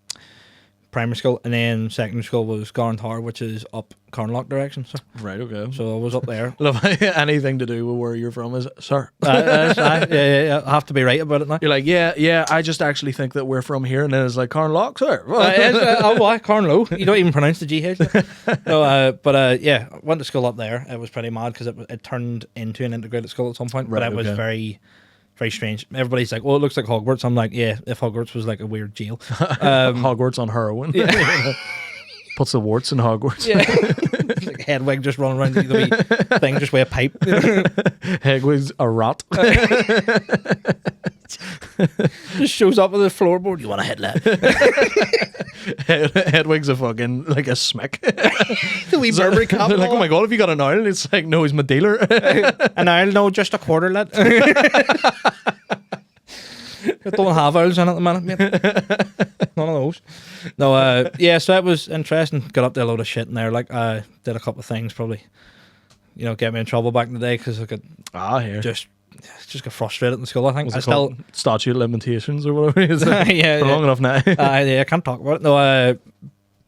Primary school, and then secondary school was Garn Tower, which is up Carnlough direction. Right, okay. So I was up there. Love anything to do with where you're from, is it, sir? Yeah. I have to be right about it now. You're like, yeah. I just actually think that we're from here, and then it's like Carnlough, sir. Carnlough. You don't even pronounce the GH. No, but yeah, I went to school up there. It was pretty mad because it turned into an integrated school at some point, Right, but it was okay. very, very strange. Everybody's like, "Oh, it looks like Hogwarts." I'm like, "Yeah, if Hogwarts was like a weird jail." Hogwarts on heroin. Yeah. Puts the warts in Hogwarts. Yeah. Like Hedwig just running around the wee thing just with a pipe. Hedwig's a rat. Just shows up with a floorboard. You want a head lad? Hedwig's a fucking like a smick. The wee Burberry cap. They're like, oh my god, have you got an owl? It's like, no, he's my dealer. And I'll know just a quarter lad. I don't have owls in at the minute, mate. None of those. No, yeah, so that was interesting. Got up to a load of shit in there. Like, did a couple of things probably, you know, get me in trouble back in the day because I could Here. just got frustrated in school, I think. Was I it still, called statute of limitations or whatever it is? yeah, For long enough now. yeah, I can't talk about it. No,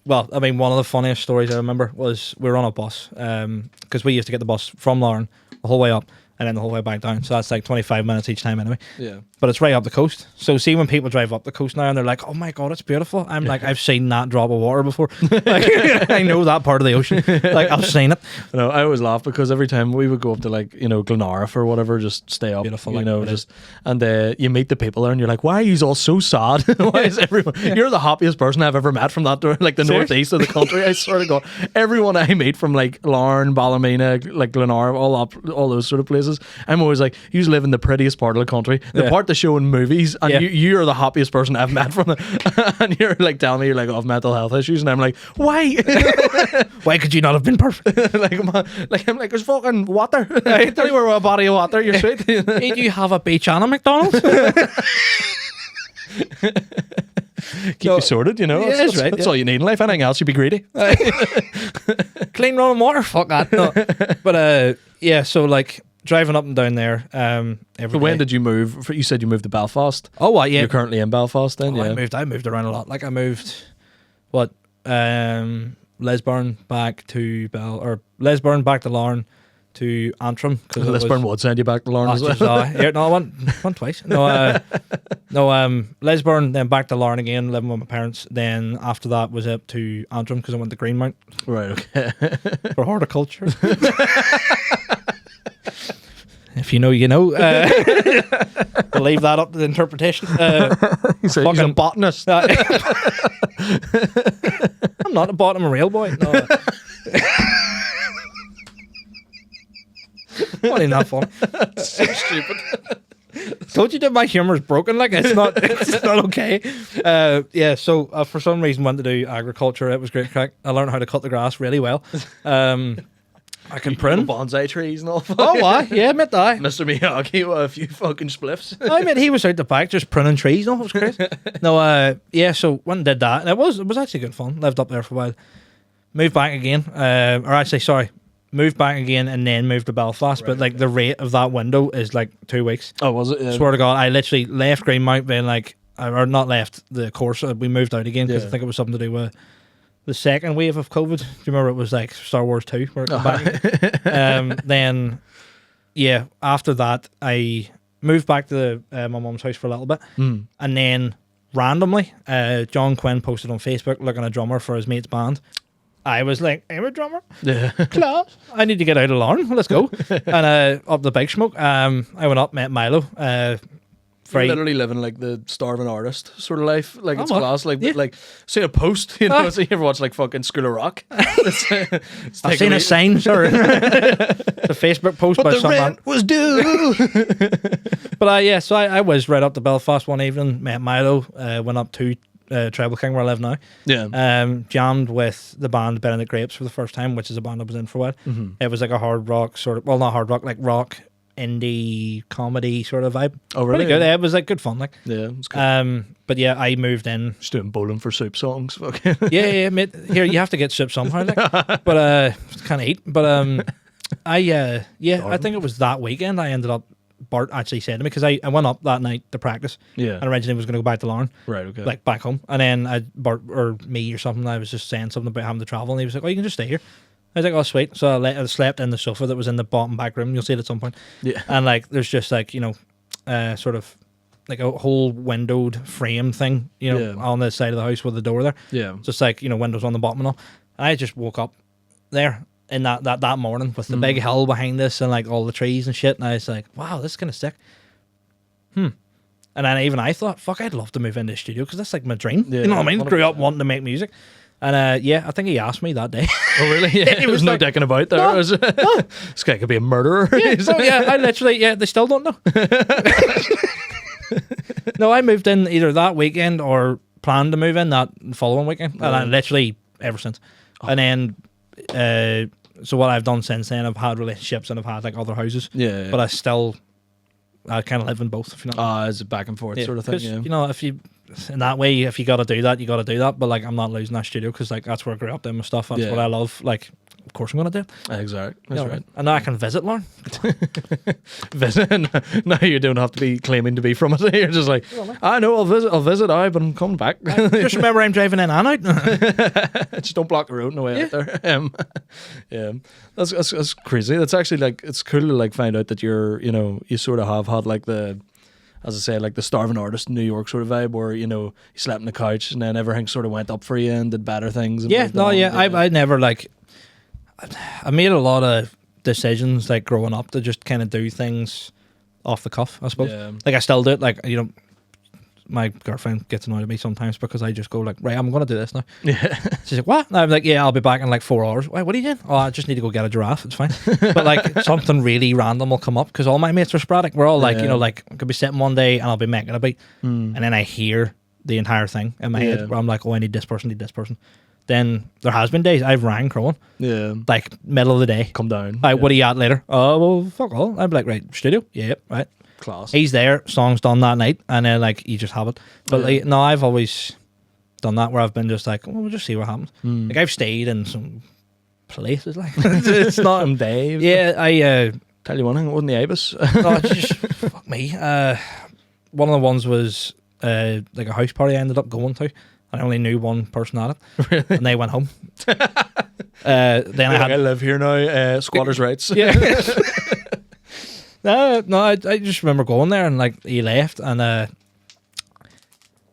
well, I mean, one of the funniest stories I remember was we were on a bus, because we used to get the bus from Larne the whole way up, and then the whole way back down. So that's like 25 minutes each time anyway. Yeah. But it's right up the coast. So see when people drive up the coast now and they're like, oh my God, it's beautiful. I'm like, I've seen that drop of water before. Like, I know that part of the ocean. Like, I've seen it. No, I always laugh because every time we would go up to like, Glenariff or whatever, just stay up, Beautiful, and you meet the people there and you're like, why are you all so sad? Why is everyone, you're the happiest person I've ever met from that, like the Seriously? northeast of the country. I swear to God, everyone I meet from like Larne, Ballymena, like Glenariff, all those sort of places, I'm always like, you live in the prettiest part of the country, the part they show in movies, and you're the happiest person I've met from it. And you're like telling me you're like, I have mental health issues, and I'm like, why? Why could you not have been perfect? I'm like, there's fucking water. Anywhere with a body of water, you're sweet. Did you have a beach and a McDonald's? Keep you sorted, Yeah, that's right. That's all you need in life. Anything else, you'd be greedy. Clean running water? Fuck that. No. But yeah, so like driving up and down there every So when day. did you move? You said you moved to Belfast. Oh, what? Yeah. You're currently in Belfast then, Oh, yeah. I moved around a lot. Like I moved, Lisburn back to Lisburn back to Larne to Antrim. Because Lisburn would send you back to Larne as well. No, I went twice. No, Lisburn, then back to Larne again, living with my parents. Then after that was up to Antrim because I went to Greenmount Right, okay. for horticulture. If you know, you know. We'll leave that up to the interpretation. He's a botanist. I'm not a bottom, I'm a real boy. No. Not even that funny. So stupid. Told you that my humor is broken. Like it's not okay. Yeah. So for some reason, went to do agriculture. It was great crack. I learned how to cut the grass really well. I can prune bonsai trees and all. Oh, why? Yeah, admit that. Mr. Miyagi with a few fucking spliffs. I mean, he was out the back just pruning trees. No, it was crazy. No, yeah. So went and did that, and it was actually good fun. Lived up there for a while. Moved back again, moved back again, and then moved to Belfast. Right, but like the rate of that window is like 2 weeks. Oh, was it? Yeah. Swear to God, I literally left Greenmount being like, or not left the course. We moved out again because I think it was something to do with the second wave of COVID. Do you remember it was like Star Wars 2 where it came back? Then, yeah, after that, I moved back to my mum's house for a little bit. And then randomly, John Quinn posted on Facebook looking a drummer for his mate's band. I was like, I'm a drummer. Yeah. Class. I need to get out of Larne. Let's go. And up the Big Smoke, I went up, met Milo. You're literally living like the starving artist sort of life. Like it's what? class. Like, Yeah. like see a post, you know, so you ever watch like fucking School of Rock? I've seen a sign, sorry. The Facebook post by the some man. rent was due. But yeah, so I was right up to Belfast one evening, met Milo, went up to Treble King where I live now. Yeah. Jammed with the band Benedict Grapes for the first time, which is a band I was in for a while. It was like a hard rock sort of, well, not hard rock, like rock indie comedy sort of vibe. Oh, really? Pretty good. It was like good fun, like. Yeah. It's good. But yeah, I moved in. Just doing bowling for soup songs. Fucking. Yeah, mate. Here, you have to get soup somehow, like. But can't eat. But I think it was that weekend I ended up. Bart actually said to me because I went up that night to practice. Yeah. And originally was going to go back to Larne. Right. Okay. Like back home, and then Bart or me or something. I was just saying something about having to travel, and he was like, "Oh, you can just stay here." I was like, "Oh, sweet." So I slept in the sofa that was in the bottom back room. You'll see it at some point. Yeah. And like, there's just like sort of like a whole windowed frame thing, on the side of the house with the door there. Yeah. Just like windows on the bottom and all. And I just woke up there in that morning with the big hill behind us and like all the trees and shit. And I was like, "Wow, this is kind of sick." And then I thought, fuck, I'd love to move into the studio because that's like my dream. Yeah, you know what I mean? 100%. Grew up wanting to make music. And I think he asked me that day. Oh, really? Yeah. He There was was no like, dicking about there. "No, Was it? This guy could be a murderer. So I literally, they still don't know. No, I moved in either that weekend or planned to move in that following weekend. And I literally ever since. And then, so what I've done since then, I've had relationships and I've had like other houses. Yeah. But I kind of live in both, if you know. It's a back and forth sort of thing. 'Cause, Yeah. if you in that way, if you got to do that, you got to do that. But like, I'm not losing that studio because like that's where I grew up doing my stuff. That's Yeah. what I love. Like, course I'm going to do it. Exactly. That's Yeah, right. And now I can visit Lauren. Visit. Now you don't have to be claiming to be from it. You're just like, I know I'll visit, but I'm coming back. Just remember I'm driving in and out. Just don't block the road on the way out there. Yeah, that's crazy. That's actually like, it's cool to like find out that you're, you sort of have had like the, as I say, like the starving artist in New York sort of vibe, where you slept on the couch and then everything sort of went up for you and did better things. And Yeah, moved no, on. yeah. I never like. I made a lot of decisions like growing up to just kind of do things off the cuff, I suppose. Yeah. Like I still do it. Like my girlfriend gets annoyed at me sometimes because I just go like, right, I'm gonna do this now. Yeah. She's like, what? And I'm like, yeah, I'll be back in like 4 hours. Wait, what are you doing? Oh, I just need to go get a giraffe. It's fine. But like something really random will come up because all my mates are sporadic. We're all like, like I could be sitting one day and I'll be making a beat, and then I hear the entire thing in my head where I'm like, oh, I need this person. Then there has been days I've rang Crowan, like middle of the day. Come down. Like, what are you at later? Oh, well, fuck all. I'm like, right, studio? Yeah, right. Class. He's there, song's done that night, and then like you just have it. But like, no, I've always done that where I've been just like, well, we'll just see what happens. Like I've stayed in some places, like it's not. Some Dave. Yeah, I Tell you one thing, it wasn't the Ibis. no, it's just fuck me. One of the ones was like a house party I ended up going to. I only knew one person at it, Really? and they went home. Then I live here now. Squatters' rights. Yeah. No, I just remember going there and like he left and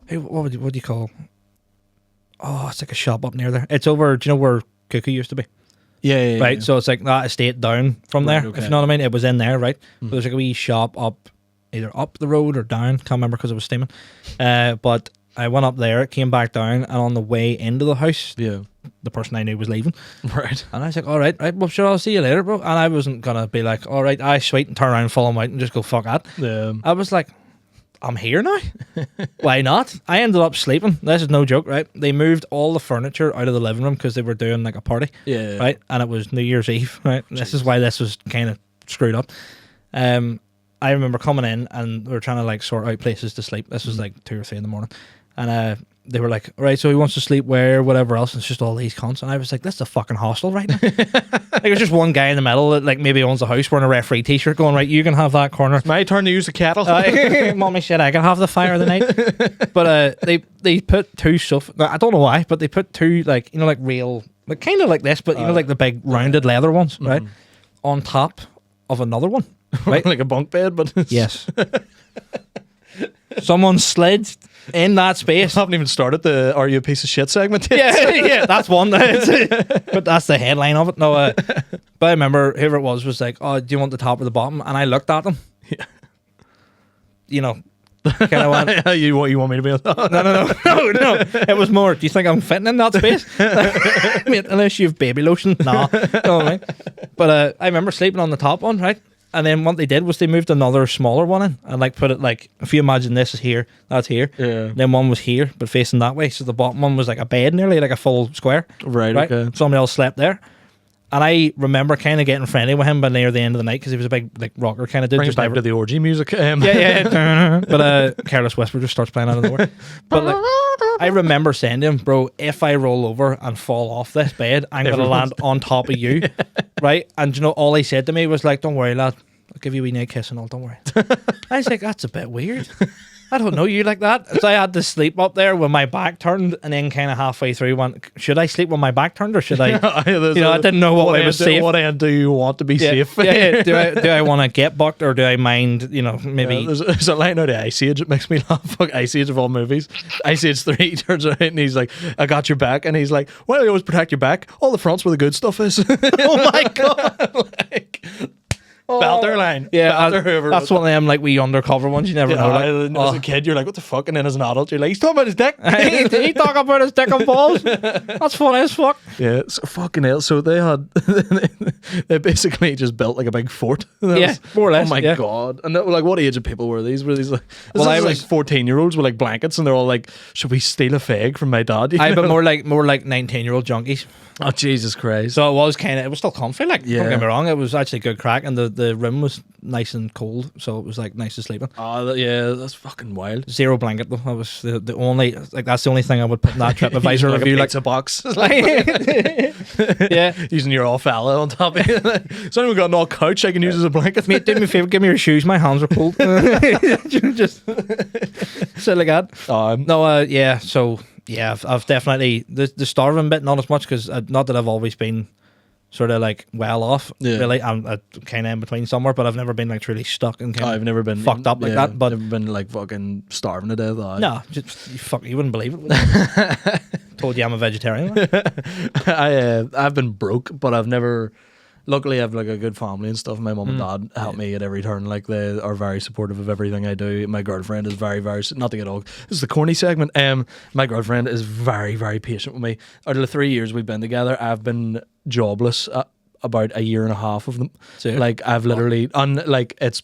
what do you call? Oh, it's like a shop up near there. It's over. Do you know where Cuckoo used to be? Yeah. Right. Yeah. So it's like that estate down from Right, there. okay. If you know what I mean. It was in there, right? But there's like a wee shop up, either up the road or down. Can't remember because it was steaming. But I went up there, came back down, and on the way into the house, Yeah. the person I knew was leaving. Right. And I was like, all right, well, sure, I'll see you later, bro. And I wasn't going to be like, all right, sweet, and turn around and follow him out and just go, fuck that. Yeah. I was like, I'm here now. Why not? I ended up sleeping. This is no joke, right? They moved all the furniture out of the living room because they were doing like a party, Yeah. right? And it was New Year's Eve, right? This is why this was kind of screwed up. I remember coming in and we were trying to like sort out places to sleep. This was like 2 or 3 in the morning. And they were like, all right, so he wants to sleep where, whatever else. And it's just all these cons. And I was like, this is a fucking hostel right now. Like, there's just one guy in the middle that like maybe owns a house wearing a referee t-shirt going, right, you can have that corner. My turn to use the kettle. Mommy said I can have the fire of the night. But they put 2 I don't know why, but they put 2 like, like real, like kind of like this, but like the big rounded leather ones, right? On top of another one. Right? Like a bunk bed, but it's Yes. Someone slid in that space. I haven't even started the "Are you a piece of shit" segment yet. Yeah, that's one. But that's the headline of it. No, but I remember whoever it was like, "Oh, do you want the top or the bottom?" And I looked at them. Yeah. Kind of went, you want me to be? no. It was more, do you think I'm fitting in that space? I mean, unless you have baby lotion, nah. You know what I mean? But I remember sleeping on the top one, right? And then what they did was they moved another smaller one in and like put it like, if you imagine this is here, that's here. Yeah. Then one was here, but facing that way. So the bottom one was like a bed, nearly like a full square. Right. Okay. Somebody else slept there. And I remember kind of getting friendly with him by near the end of the night because he was a big like rocker kind of dude. Bring us back to the orgy music. Yeah. But Careless Whisper just starts playing out of nowhere. But like, I remember saying to him, bro, if I roll over and fall off this bed, I'm going to land on top of you. Right? And all he said to me was like, don't worry, lad. I'll give you a wee night kiss and all, don't worry. I was like, that's a bit weird. I don't know you like that. So I had to sleep up there with my back turned and then kind of halfway through went, should I sleep with my back turned or should I? I didn't know what way was safe. What end do you want to be safe? Yeah. Do I want to get bucked or do I mind, maybe? Yeah, there's a line out of Ice Age that makes me laugh. Fuck, Ice Age of all movies. Ice Age 3, he turns around and he's like, I got your back. And he's like, well, you always protect your back. All the front's where the good stuff is. Oh my God. Belter line. Yeah, Belter, whoever that's wrote one of them like wee undercover ones you never know. As a kid, you're like, what the fuck? And then as an adult, you're like, he's talking about his dick. Did he talk about his dick and balls? That's funny as fuck. Yeah, so fucking hell. So they had they basically just built like a big fort. Yeah, more or less. Oh my yeah. god! And like, what age of people were these? Were these like? Well, I I was was- like 14-year-olds with like blankets, and they're all like, "Should we steal a fag from my dad?" You But know? more like 19-year-old junkies. Oh Jesus Christ! So it was still comfy. Like, Yeah. don't get me wrong, it was actually good crack, and the room was nice and cold, so it was like nice to sleep in. Oh yeah, that's fucking wild. Zero blanket though. That was the only like that's the only thing I would put in that TripAdvisor Like review. a Like, pizza box. yeah, Using your all fella on top of it. Has anyone got an all couch I can use as a blanket? mate, do me a favor, give me your shoes. My hands are cold. Just sit like that. No, yeah. So yeah, I've definitely the starving bit, not as much because not that I've always been sort of like well off. Yeah. Really, I'm kind of in between somewhere, but I've never been like truly stuck and kind I've never been fucked up like that. But never been like fucking starving to death. no, just you wouldn't believe it. Told you I'm a vegetarian. I've been broke, but I've never. Luckily, I've like a good family and stuff. My mum and dad help me at every turn. Like, they are very supportive of everything I do. My girlfriend is very, very, not to get all. This is the corny segment. My girlfriend is very, very patient with me. Out of the 3 years we've been together, I've been jobless about a year and a half of them. So- Like, I've literally, it's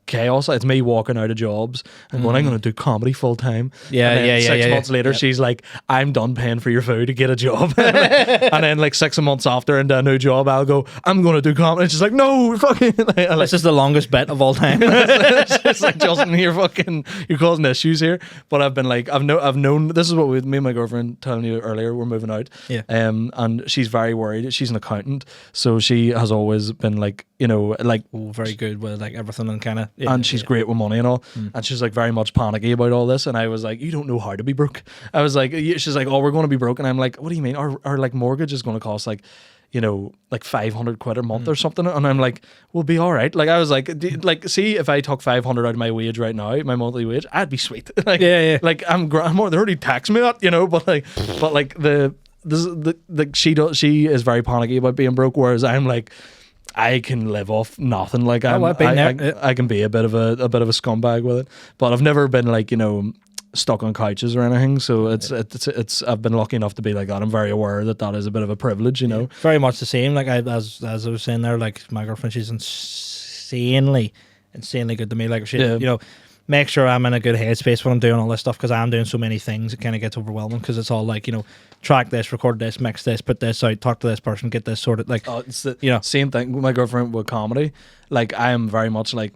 chaos. It's me walking out of jobs and going, I'm going to do comedy full time. Yeah, And then yeah, yeah, 6 yeah, months later, yeah. she's like, I'm done paying for your food to get a job. And then like 6 months after into a new job, I'll go, I'm going to do comedy. And she's like, no, fucking. This is the longest bet of all time. It's like, Justin, you're causing issues here. But I've been like, I've known, this is what me and my girlfriend telling you earlier, we're moving out. Yeah. And she's very worried. She's an accountant. So she has always been like, like, Oh, very good with like everything and kind of. and she's great with money and all, and she's like very much panicky about all this. And I was like, you don't know how to be broke. I was like, she's like, oh, we're going to be broke. And I'm like, what do you mean? Our like mortgage is going to cost like, like 500 quid a month or something. And I'm like, we'll be all right. Like, I was like, see, if I took 500 out of my wage right now, my monthly wage, I'd be sweet. Like, Yeah. like I'm more, they're already taxing me that, but like she is very panicky about being broke, whereas I'm like, I can live off nothing. Like, I've been there. I can be a bit of a scumbag with it, but I've never been like stuck on couches or anything. So it's I've been lucky enough to be like that. I'm very aware that is a bit of a privilege, Very much the same. Like as I was saying there, like my girlfriend, she's insanely good to me. Like she, make sure I'm in a good headspace when I'm doing all this stuff, because I'm doing so many things. It kind of gets overwhelming because it's all like, track this, record this, mix this, put this out, talk to this person, get this sorted. Like, it's the same thing with my girlfriend with comedy. Like, I am very much like,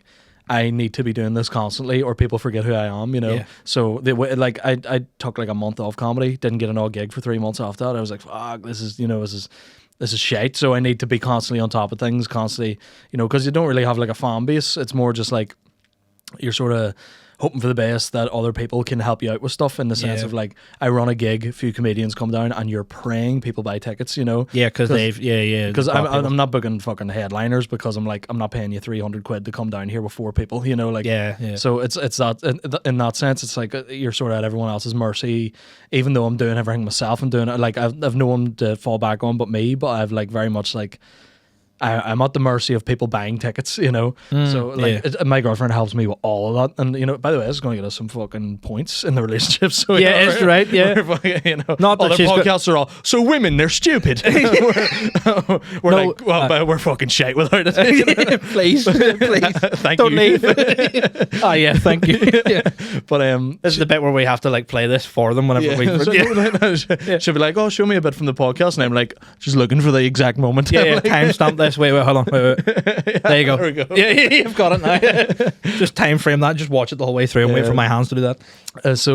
I need to be doing this constantly or people forget who I am, Yeah. So I took like a month off comedy, didn't get an odd gig for 3 months after that. I was like, fuck, this is shite. So I need to be constantly on top of things, constantly, because you don't really have like a fan base. It's more just like you're sort of hoping for the best that other people can help you out with stuff, in the sense of like, I run a gig, a few comedians come down, and you're praying people buy tickets, yeah, because because I'm not booking fucking headliners, because I'm like, I'm not paying you 300 quid to come down here with 4 people, like, yeah. So it's that, in that sense, it's like you're sort of at everyone else's mercy. Even though I'm doing everything myself, I'm doing it like, I've no one to fall back on but me, but I've like very much like, I'm at the mercy of people buying tickets, So like, my girlfriend helps me with all of that, and by the way, this is going to get us some fucking points in the relationship. So Yeah, it's right, yeah. Not that other she's podcasts are all, so women, they're stupid. we're No, like, well, but we're fucking shite without it. please, Thank don't you. leave. Oh yeah, thank you. Yeah. But This is the bit where we have to like play this for them whenever she'll be like, oh, show me a bit from the podcast, and I'm like, just looking for the exact moment. Yeah, timestamp this. Wait, hold on. Wait. There you go. There we go. Yeah, you've got it now. Just time frame that. Just watch it the whole way through and wait for my hands to do that.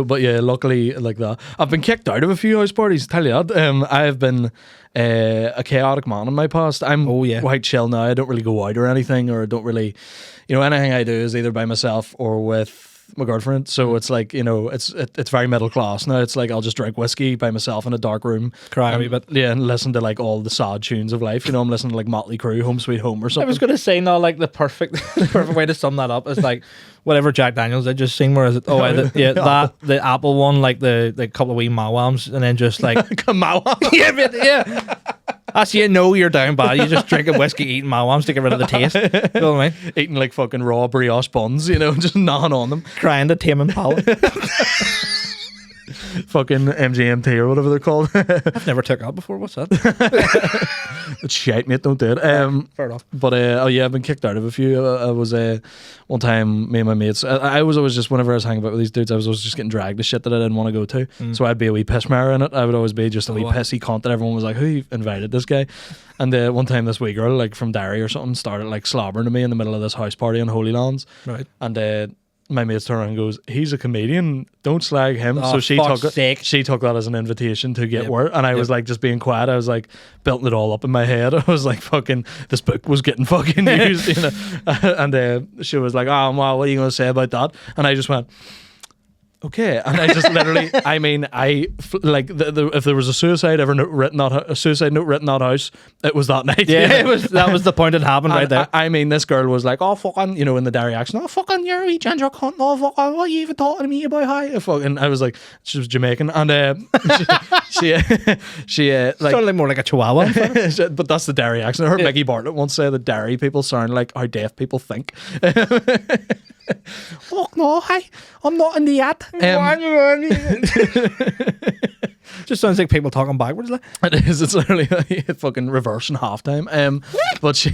But yeah, luckily like that. I've been kicked out of a few house parties, tell you that. I've been a chaotic man in my past. I'm quite chill now. I don't really go out or anything, or don't really, anything I do is either by myself or with my girlfriend. So it's like, it's very middle class now. It's like, I'll just drink whiskey by myself in a dark room, Cry a wee bit. yeah, and listen to like all the sad tunes of life. I'm listening to like Motley Crue, Home Sweet Home or I something. was gonna say no, like the perfect way to sum that up is like whatever Jack Daniels did just sing. Where is it? Oh, the apple one, like the couple of wee mawams, and then just like yeah. That's you're down bad. You just drinking whiskey, eating mawams to get rid of the taste. You know what I mean? Eating like fucking raw brioche buns, just gnawing on them. Crying to tame and palate. fucking MGMT or whatever they're called. I've never took that before. What's that? It's shite, mate. Don't do it. Fair enough. But oh yeah, I've been kicked out of a few. I was one time, me and my mates. I was always just, whenever I was hanging out with these dudes, I was always just getting dragged to shit that I didn't want to go to. So I'd be a wee piss mare in it. I would always be just a wee pissy cunt that everyone was like, "Who invited this guy?" And one time, this wee girl, like from Derry or something, started like slobbering to me in the middle of this house party on Holy Lands. Right. And my mates turned around and goes, "He's a comedian, don't slag him." Oh, So she fuck's took sake. that as an invitation to get Yep. work, and I was Yep. like just being quiet. I was like building it all up in my head. I was like, "Fucking, this book was getting fucking used," you know. And she was like, "Oh, well, what are you going to say about that?" And I just went, "Okay," and I just literally, I mean, like if there was a suicide note written on that house, it was that night. Yeah, You know? that was the point that happened right there. I mean, this girl was like, "Oh fucking," you know, in the Derry accent, "Oh fucking, you're a wee ginger cunt. Oh fucking, what are you even talking to me about? Hi." Fucking, I was like, she was Jamaican, and she like. Sounded like more like a chihuahua. But that's the Derry accent. I heard Yeah. Mickey Bartlett once say that Derry people sound like how deaf people think. Fuck no, hi, I'm not in the ad. Just sounds like people talking backwards. Like. It is. It's literally fucking reverse in halftime. But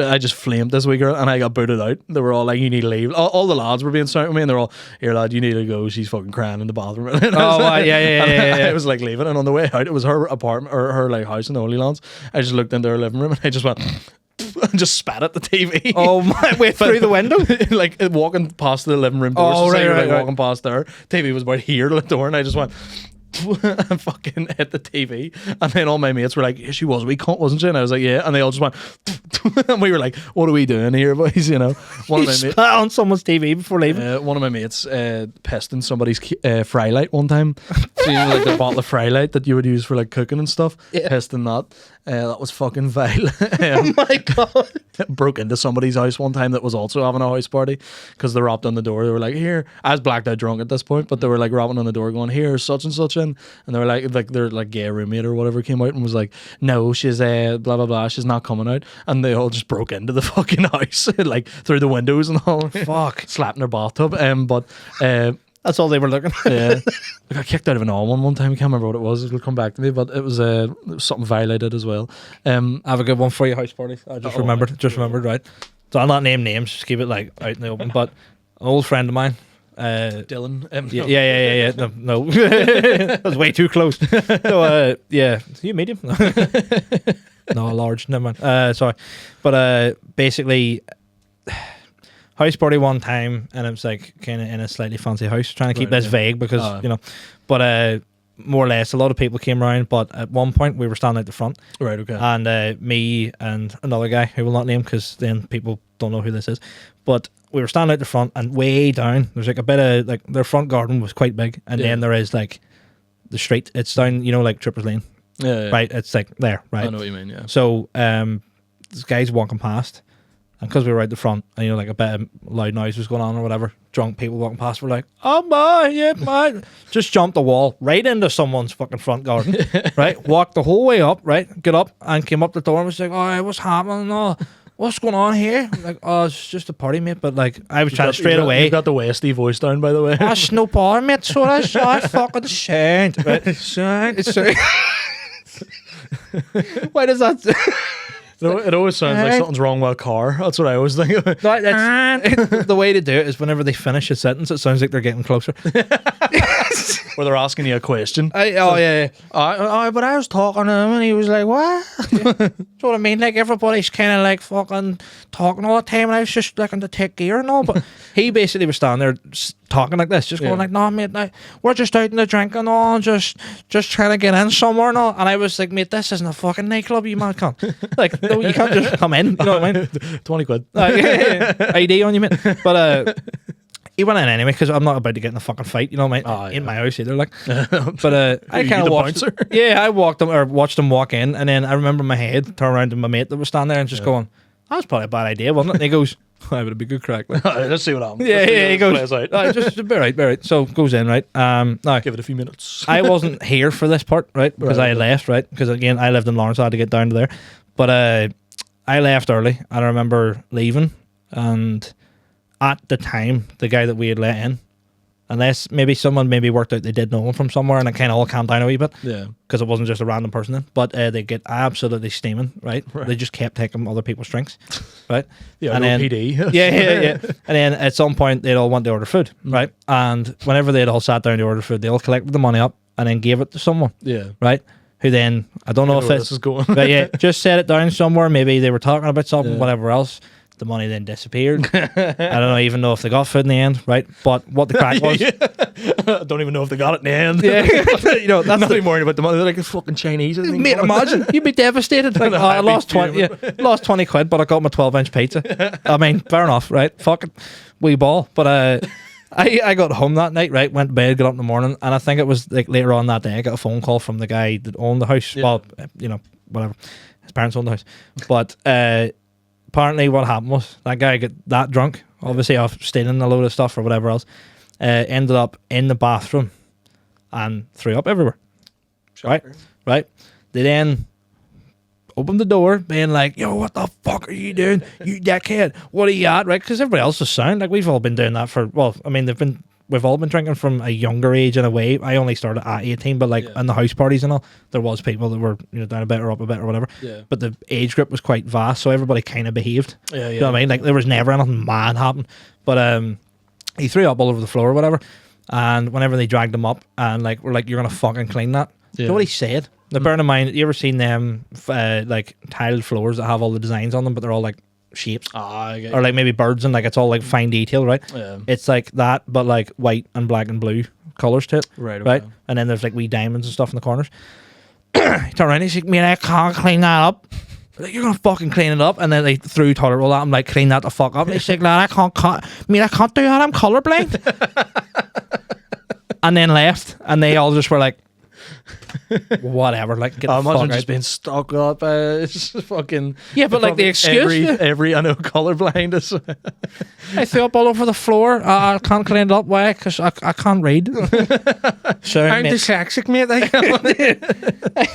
I just flamed this wee girl, and I got booted out. They were all like, "You need to leave." All the lads were being sorry with me, and they're all, "Here, lad, you need to go. She's fucking crying in the bathroom." And I was like, yeah. I was like leaving, and on the way out, it was her apartment or her like house in the Holy Lands. I just looked into her living room, and I just went. And just spat at the TV. Oh my! Wait, through the window? Like walking past the living room door. Oh, so right, right. walking past there. TV was about here to the door, and I just went and fucking hit the TV. And then all my mates were like, "Yeah, she was a wee cunt, wasn't she?" And I was like, "Yeah." And they all just went and we were like, "What are we doing here, boys?" You know. One of my mates Spat on someone's TV before leaving. one of my mates pissed in somebody's fry light one time. So you know, like the bottle of fry light that you would use for like cooking and stuff. Yeah. Pissed in that. That was fucking vile. Oh my god! Broke into somebody's house one time that was also having a house party because they rapped on the door. They were like, "Here," I was blacked out drunk at this point, but they were like rapping on the door, going, "Here's such and such in," and they were like their like gay roommate or whatever came out and was like, "No, she's blah blah blah, she's not coming out," and they all just broke into the fucking house like through the windows and all. Fuck! Slapping their bathtub. That's all they were looking. Yeah, I got kicked out of an all one time. I can't remember what it was. It'll come back to me, but it was something violated as well. I have a good one for you, house party. I just remembered, right? So I'll not name names, just keep it like out in the open. But an old friend of mine, Dylan. yeah. No, that was way too close. So yeah, you medium? No, large. Never mind. Sorry, but basically. House party one time, and it was like kind of in a slightly fancy house. Trying to keep this vague because you know, but more or less a lot of people came around. But at one point we were standing out the front, Right. Okay. and me and another guy who will not name because then people don't know who this is. But we were standing out the front, and way down there's like a bit of like their front garden was quite big, and then there is like the street. It's down, you know, like Trippers Lane, Yeah. right? It's like there, right? I know what you mean. Yeah. So this guy's walking past, and because we were out the front, and you know, like a bit of loud noise was going on or whatever, drunk people walking past were like, "Oh my, yeah, man!" Just jumped the wall right into someone's fucking front garden, right? Walked the whole way up, right? Get up and came up the door and was like, "Oh, what's happening? Oh, what's going on here?" Like, "Oh, it's just a party, mate." But like, I was trying straight away. You've got the Westy voice down, by the way. "Oh, it's no bother, mate. So I fucking shan't." Right? Why does that? It always sounds like something's wrong with a car. That's what I always think. No, that's, the way to do it is whenever they finish a sentence, it sounds like they're getting closer. Where they're asking you a question. Yeah. But I was talking to him and he was like, "What?" That's what I mean. Like, everybody's kind of like fucking talking all the time, and I was just looking to take gear and all. But he basically was standing there talking like this, just going like, "No, mate, we're just out in the drink and all, and just trying to get in somewhere and all." And I was like, "Mate, this isn't a fucking nightclub, you mad cunt. Like, no, you can't just come in." You know what I mean? 20 quid. ID on you, mate. But he went in anyway because I'm not about to get in a fucking fight, you know, mate. In my house either, like. But I kind of watched. Yeah, I watched him walk in, and then I remember in my head turn around to my mate that was standing there and just going, "That was probably a bad idea, wasn't it?" And he goes, "I would have been good crack." Like. Let's see what happens. Yeah. He goes, out. "Just be right." So goes in, right. Now Give it a few minutes. I wasn't here for this part, right, because I left, right, because again I lived in Lawrence, I had to get down to there, but I left early, and I remember leaving, and at the time the guy that we had let in unless maybe someone maybe worked out they did know him from somewhere, and it kind of all calmed down a wee bit. Yeah. Because it wasn't just a random person then. But they get absolutely steaming, right? They just kept taking other people's drinks, right? Yeah, and no then, PD. yeah. And then at some point, they'd all want to order food, right? And whenever they'd all sat down to order food, they all collected the money up and then gave it to someone, Yeah. right? Who then, I don't know if this it's, is going. but yeah, just set it down somewhere. Maybe they were talking about something, Yeah. whatever else. The money then disappeared. I don't even know if they got food in the end, right? But what the crack was, I don't even know if they got it in the end. yeah, you know, that's Not the, even worried about the money. They're like, it's fucking Chinese. I think. mate, imagine you'd be devastated. Like, oh, I I'd be lost 20, yeah, lost 20 quid, but I got my 12-inch pizza. I mean, fair enough, right? Fucking wee ball. But I got home that night, right? Went to bed, got up in the morning, and I think it was like later on that day, I got a phone call from the guy that owned the house. Yeah. Well, you know, whatever. His parents owned the house, but apparently what happened was that guy got that drunk, obviously off stealing a load of stuff or whatever else, ended up in the bathroom and threw up everywhere. Right? They then opened the door being like, yo, what the fuck are you doing? You dickhead. What are you at? Right? Because everybody else was sound. Like, we've all been doing that for, well, I mean, we've all been drinking from a younger age in a way. I only started at 18, but like in the house parties and all, there was people that were, you know, down a bit or up a bit or whatever. Yeah. But the age group was quite vast, so everybody kind of behaved. Yeah, You know what I mean? Like, there was never anything mad happen. But he threw up all over the floor or whatever. And whenever they dragged him up and like, we're like, you're going to fucking clean that. You know what he said? Now, bear in mind, you ever seen them like tiled floors that have all the designs on them, but they're all like shapes? Or like maybe birds and like it's all like fine detail, right? Yeah. It's like that, but like white and black and blue colours to it. Right, Right? okay. And then there's like wee diamonds and stuff in the corners. He turned around and he's like, mate, I can't clean that up. Like, you're gonna fucking clean it up. And then they threw toilet roll at him, like, clean that the fuck up. And he's like, lad, I can't do that, I'm colourblind. And then left, and they all just were like, whatever, like, get the Imagine fuck just out. being stuck up. Fucking. Yeah, but like the excuse, Every I know colorblind is. I threw up all over the floor. I can't clean it up. Why? Because I can't read. So, I'm mate, dyslexic, mate. I can't.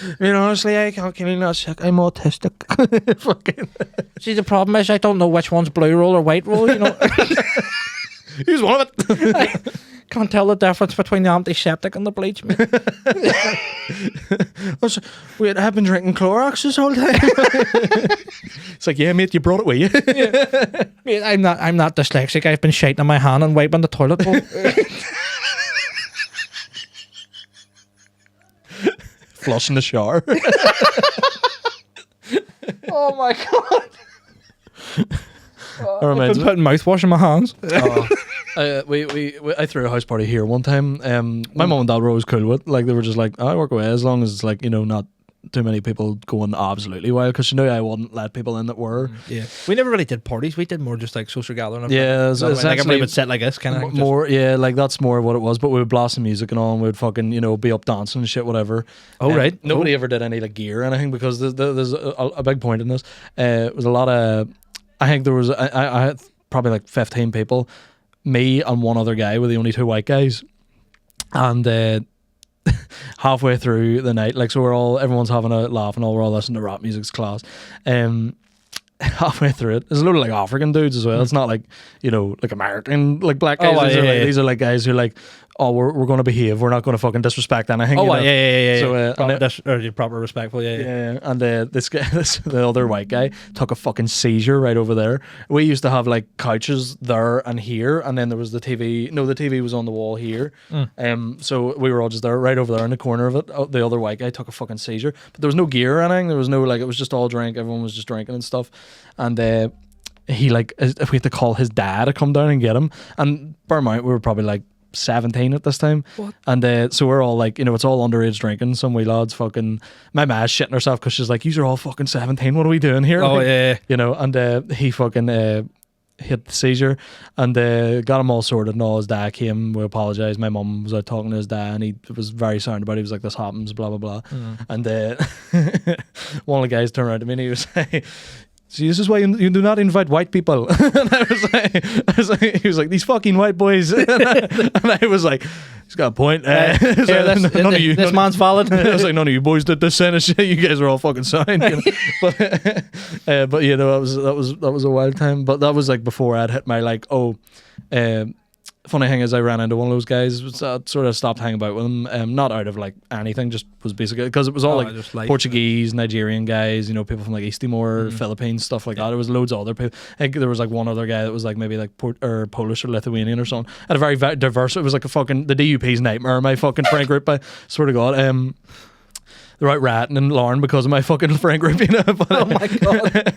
I mean, honestly, I can't clean that sick. I'm autistic. Fucking. see, the problem is I don't know which one's blue roll or white roll. You know, Use one of it. I can't tell the difference between the antiseptic and the bleach. Mate. Wait, I've been drinking Clorox this whole time. It's like, yeah, mate, you brought it with you. Mate, I'm not dyslexic. I've been shaking in my hand and wiping the toilet bowl. Flush in the shower. Oh my god! Reminds I've me. been putting mouthwash in my hands. I threw a house party here one time. My mum and dad were always cool with. Like, they were just like, I work away as long as it's like, you know, not too many people going absolutely wild, because you know I wouldn't let people in that were. Yeah, we never really did parties. We did more just like social gathering. Yeah, so like everybody would sit like this, kind of more. Yeah, like that's more what it was. But we would blast some music and all, and we'd fucking, you know, be up dancing and shit, whatever. Oh, right. Nobody ever did any like gear or anything, because there's a big point in this. It was a lot of. I think there was I had probably like 15 people. Me and one other guy were the only two white guys, and halfway through the night, like, so everyone's having a laugh and all, we're all listening to rap music's class. Halfway through it, there's a load of like African dudes as well. It's not like, you know, like American like black guys. These are like guys who are like, oh, we're going to behave. We're not going to fucking disrespect anything. Oh, you know? yeah. So Proper respectful. Yeah. And this guy, the other white guy, took a fucking seizure right over there. We used to have like couches there and here, and then there was the TV. No, the TV was on the wall here. So we were all just there, right over there in the corner of it. The other white guy took a fucking seizure, but there was no gear or anything. There was no, like, it was just all drink. Everyone was just drinking and stuff. And he, like, if we had to call his dad to come down and get him. And bear in mind, we were probably like 17 at this time. What? And so we're all like, you know, it's all underage drinking. Some wee lads fucking, my ma's shitting herself because she's like, you're all fucking 17. What are we doing here? Oh, Like, yeah. You know, and he fucking hit the seizure, and got him all sorted, and all. His dad came, we apologised. My mum was out talking to his dad, and he was very sound about it. He was like, this happens, blah blah blah. And one of the guys turned around to me and he was like, see, this is why you do not invite white people. And I was like, he was like, these fucking white boys. And I was like, he's got a point. This man's valid. I was like, none of you boys did this kind of shit. You guys are all fucking sound. You know? But you know, that was a wild time. But that was like before I'd hit my like, funny thing is, I ran into one of those guys. Sort of stopped hanging about with him, not out of like anything, just was basically because it was all like Portuguese, Nigerian guys, you know, people from like East Timor, Philippines, stuff like that. There was loads of other people. I think there was like one other guy that was like maybe like Polish or Lithuanian or something. And a very diverse. It was like a fucking the DUP's nightmare. My fucking friend group. I swear to God. They're out ratting and Lauren because of my fucking friend group, you know. But, oh my God!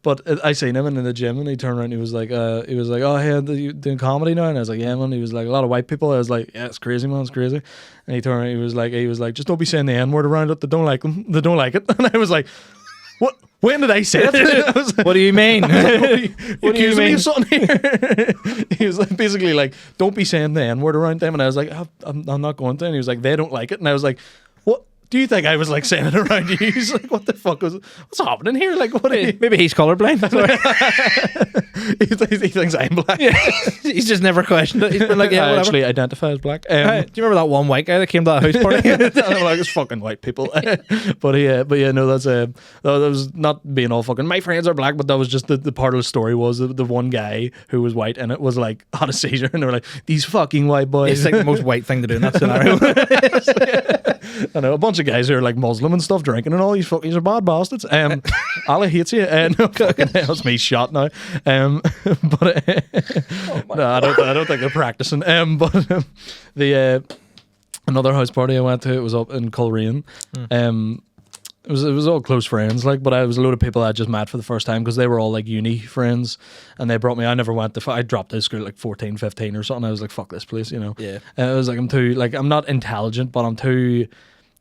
But I seen him in the gym and he turned around and he was like, oh hey, you doing comedy now? And I was like, yeah man. He was like, a lot of white people. I was like, yeah, it's crazy man, it's crazy. And he turned around, he was like, just don't be saying the N word around it. They don't like them. They don't like it. And I was like, what? When did I say it? I was like, what do you mean? What do you mean? Something here? He was like, basically like, don't be saying the N word around them. And I was like, I'm not going to. And he was like, they don't like it. And I was like, what? Do you think I was like saying it around you? He's like, what the fuck what's happening here? Like, what? Maybe he's colorblind. he thinks I'm black. Yeah. He's just never questioned it. He's been like, yeah, I whatever. actually identify as black. Do you remember that one white guy that came to that house party? Like it's fucking white people. But yeah, no, that was not being all fucking. My friends are black, but that was just the part of the story was the one guy who was white and it was like had a seizure and they were like these fucking white boys. It's like the most white thing to do in that scenario. I know a bunch of guys who are like Muslim and stuff drinking and all these fucking are bad bastards. Allah hates you. No, fucking hell's me shot now. But no, I don't think they're practicing. But the another house party I went to, it was up in Coleraine. It was all close friends, like, but I was a load of people I just met for the first time because they were all like uni friends, and they brought me. I never went to. I dropped out of school at like 14, 15 or something. I was like, fuck this place, you know. Yeah. It was like I'm not intelligent, but I'm too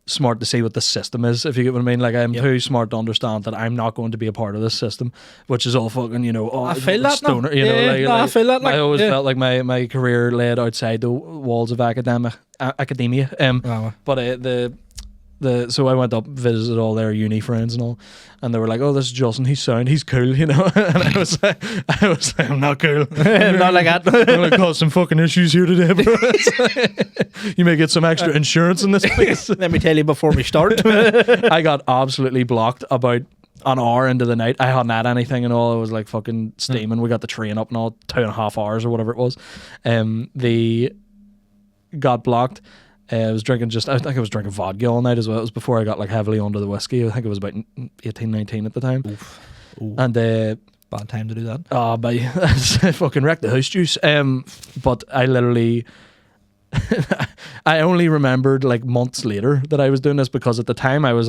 smart to see what the system is, if you get what I mean. Like I'm too smart to understand that I'm not going to be a part of this system, which is all fucking, you know, I feel that stoner, now. you know, like, I feel that. Like, I always felt like my career led outside the walls of academia. But so I went up, visited all their uni friends and all, and they were like, "Oh, this is Justin. He's sound. He's cool," you know. And I was like, "I'm not cool. Not like that. I'm gonna cause some fucking issues here today, bro." You may get some extra insurance in this place. Let me tell you before we start. I got absolutely blocked about an hour into the night. I hadn't had anything and all. I was like fucking steaming. We got the train up and all, 2.5 hours or whatever it was. They got blocked. I was drinking I think I was drinking vodka all night as well. It was before I got like heavily onto the whiskey. I think it was about 18, 19 at the time. Oof. And bad time to do that. Oh, but I fucking wrecked the house juice. But I literally I only remembered like months later that I was doing this because at the time I was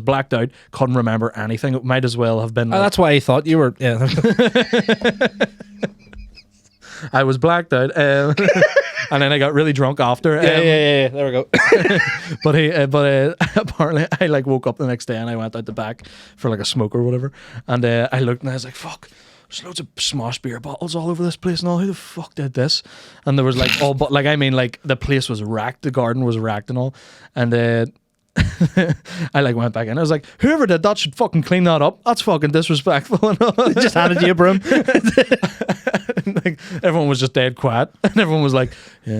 blacked out, couldn't remember anything. It might as well have been that's why I thought you were I was blacked out, and then I got really drunk after. Yeah. There we go. but apparently I like woke up the next day and I went out the back for like a smoke or whatever, and I looked and I was like, "Fuck, there's loads of smashed beer bottles all over this place and all. Who the fuck did this?" And there was like all, but like I mean, like the place was racked, the garden was racked and all, and I like went back in. I was like, whoever did that should fucking clean that up. That's fucking disrespectful. And all. Just handed you a broom. Like, everyone was just dead quiet, and everyone was like, yeah.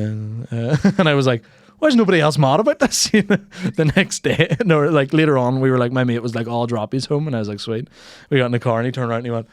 And I was like, why is nobody else mad about this? You know, the next day, no, like later on, we were like, my mate was like, I'll drop his home, and I was like, sweet. We got in the car, and he turned around and he went,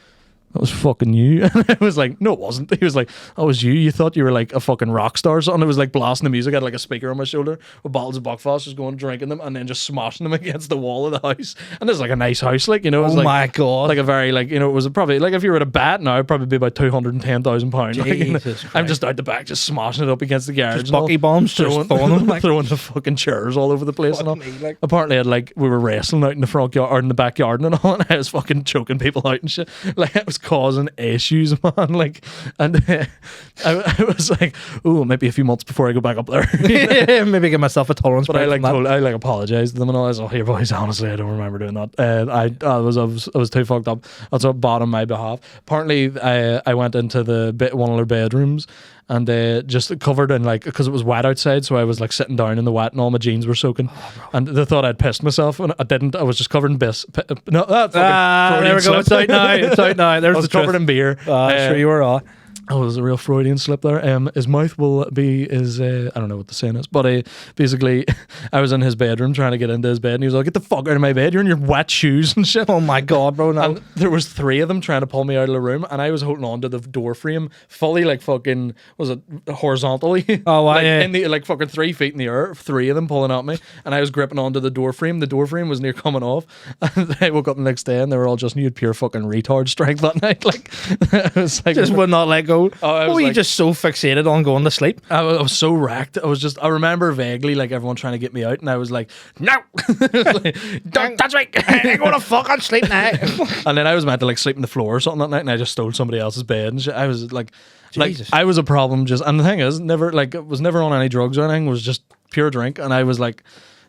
that was fucking you. And I was like, no, it wasn't. He was like, that was you. You thought you were like a fucking rock star or something. It was like blasting the music. I had like a speaker on my shoulder with bottles of Buckfast, just going drinking them and then just smashing them against the wall of the house. And this is like a nice house, like, you know. It was my God. Like a very, like, you know, it was probably, like if you were at a bat now, it'd probably be about £210,000. Like, you know, I'm just out the back, just smashing it up against the garage. Just bucky bombs, just throwing them. Like, throwing the fucking chairs all over the place and all. Like, apparently, we were wrestling out in the front yard, or in the backyard and all, and I was fucking choking people out and shit. Like, I was causing issues, man. Like, and I was like, oh, maybe a few months before I go back up there. Yeah, maybe give myself a tolerance. But I apologized to them and all. I was like, here, boys, honestly, I don't remember doing that. I was too fucked up. That's what bought on my behalf. Apparently, I went into one of their bedrooms and just covered in, like, because it was wet outside, so I was like sitting down in the wet and all my jeans were soaking. And they thought I'd pissed myself, and I didn't. I was just covered in piss. No, there we go. It's out now. It's out now. There's I was the truth. covered in beer. Sure you were. Oh, there's a real Freudian slip there. His mouth will be I don't know what the saying is, but basically, I was in his bedroom trying to get into his bed, and he was like, "Get the fuck out of my bed! You're in your wet shoes and shit." Oh my god, bro! No. And there was 3 of them trying to pull me out of the room, and I was holding on to the door frame fully, like fucking, was it horizontally? Oh, like yeah. in the like fucking 3 feet in the air. 3 of them pulling at me, and I was gripping onto the door frame. The door frame was near coming off. And I woke up the next day, and they were all just you had pure fucking retard strength that night. Like I was like, Just would not let go. I was Were you like- just so fixated on going to sleep? I was so wrecked. I remember vaguely like everyone trying to get me out, and I was like, no, like, Don't touch me! I'm going to fucking sleep now. and then I was meant to like sleep on the floor or something that night, and I just stole somebody else's bed and shit. I was like Jesus. I was a problem just, and the thing is, was never on any drugs or anything. It was just pure drink, and I was like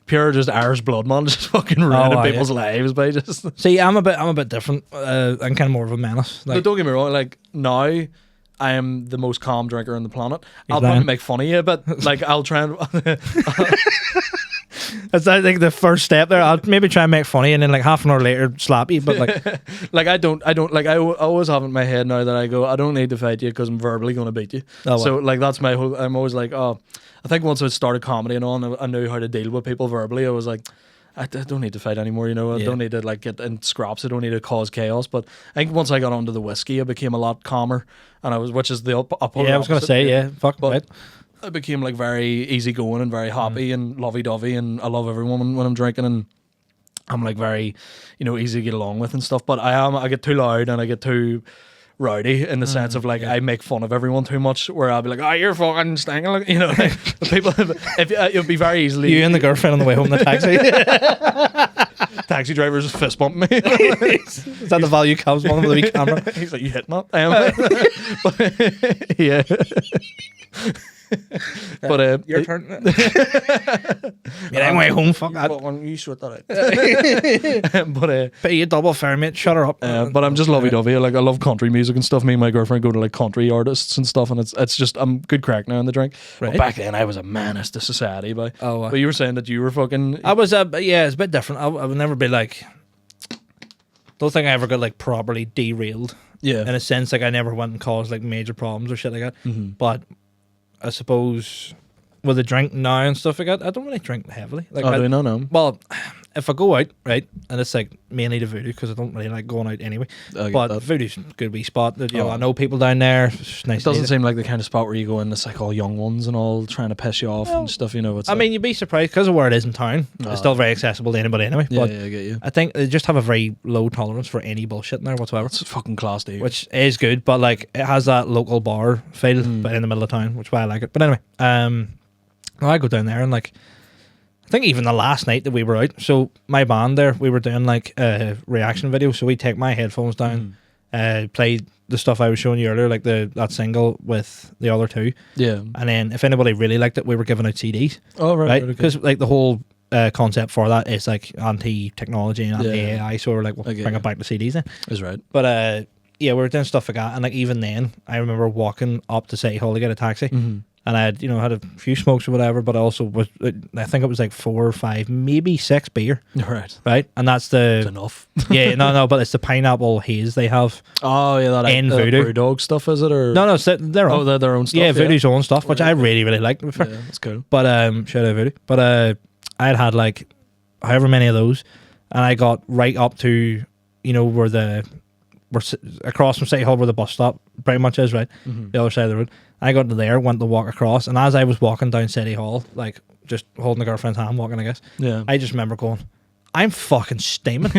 pure just Irish blood man, just fucking ruining yeah. people's lives by just. See, I'm a bit different. I'm kind of more of a menace. But Like, don't get me wrong, like now I am the most calm drinker on the planet. I'll lying. probably make fun of you, but like I'll try and that's I think the first step there. I'll maybe try and make funny, and then like half an hour later slap you. But like, like I don't like I always have in my head now that I go, I don't need to fight you because I'm verbally going to beat you. Oh, well. So like that's my whole. I'm always like, oh, I think once I started comedy and all, and I knew how to deal with people verbally. I was like, I don't need to fight anymore. You know, I Yeah. don't need to like get in scraps. I don't need to cause chaos. But I think once I got onto the whiskey, I became a lot calmer, and which is the opposite. yeah, I was gonna say, yeah, fuck, But right. I became like very easygoing and very happy and lovey-dovey, and I love everyone when I'm drinking, and I'm like very, easy to get along with and stuff. But I get too loud and I get too rowdy in the sense of like I make fun of everyone too much. Where I'll be like, "Oh, you're fucking stinking," like, like, the people. It'll be very easily You and the girlfriend on the way home in the taxi. taxi drivers fist bumping me. Is that the value comes one with the wee camera? He's like, "You hit me." But, yeah. But Your turn. You're on way home. Fuck that. You sort that out. But Pay you double fare, mate. Shut her up. but I'm just lovey-dovey. Like I love country music and stuff. Me and my girlfriend go to like country artists and stuff, and it's just I'm good crack now in the drink. Right. But back then I was a menace to society. But Oh, but you were saying that you were fucking. I was yeah, it's a bit different. I would never be like. Don't think I ever got like properly derailed. Yeah. In a sense, like I never went and caused like major problems or shit like that. Mm-hmm. But I suppose with the drink now and stuff like that, I don't really drink heavily. Like, Oh, do you know? No. well, if I go out, right, and it's like mainly the Voodoo because I don't really like going out anyway. I get But that. Voodoo's a good wee spot. Oh. I know people down there. It's nice. It doesn't to seem like the kind of spot where you go in. It's like all young ones and all trying to piss you off Well, and stuff. It's I like, mean, you'd be surprised because of where it is in town. Oh. It's still very accessible to anybody anyway. yeah, But I get you. I think they just have a very low tolerance for any bullshit in there whatsoever. It's fucking class, dude. Which is good, but like it has that local bar feel, Mm. but in the middle of town, which is why I like it. But anyway, I go down there and like, I think even the last night that we were out, so my band there, we were doing like a reaction video. So we take my headphones down, play the stuff I was showing you earlier, like that single with the other two, Yeah. and then if anybody really liked it, we were giving out CDs, Oh right. right? Okay. Because like the whole concept for that is like anti-technology and anti-AI, so we're like, we'll I get bring you. it back to CDs then. Is right. But yeah, we were doing stuff like that, and like even then, I remember walking up to City Hall to get a taxi, Mm-hmm. and I had had a few smokes or whatever, but I also was, I think it was like 4 or 5, maybe 6 beer, Right. right? And that's It's the enough. no, but it's the pineapple haze they have. Oh yeah, that In the Voodoo. Brewdog stuff is it or No, it's their Oh, own. they're their own stuff. Yeah, Voodoo's own stuff, which I really really like. To be fair. Yeah, that's cool. But shout out Voodoo. But I had like however many of those, and I got right up to where across from City Hall where the bus stop pretty much is, right, the other side of the road. I got to there, went to walk across, and as I was walking down City Hall, like just holding the girlfriend's hand, walking, I guess, Yeah. I just remember going, I'm fucking steaming,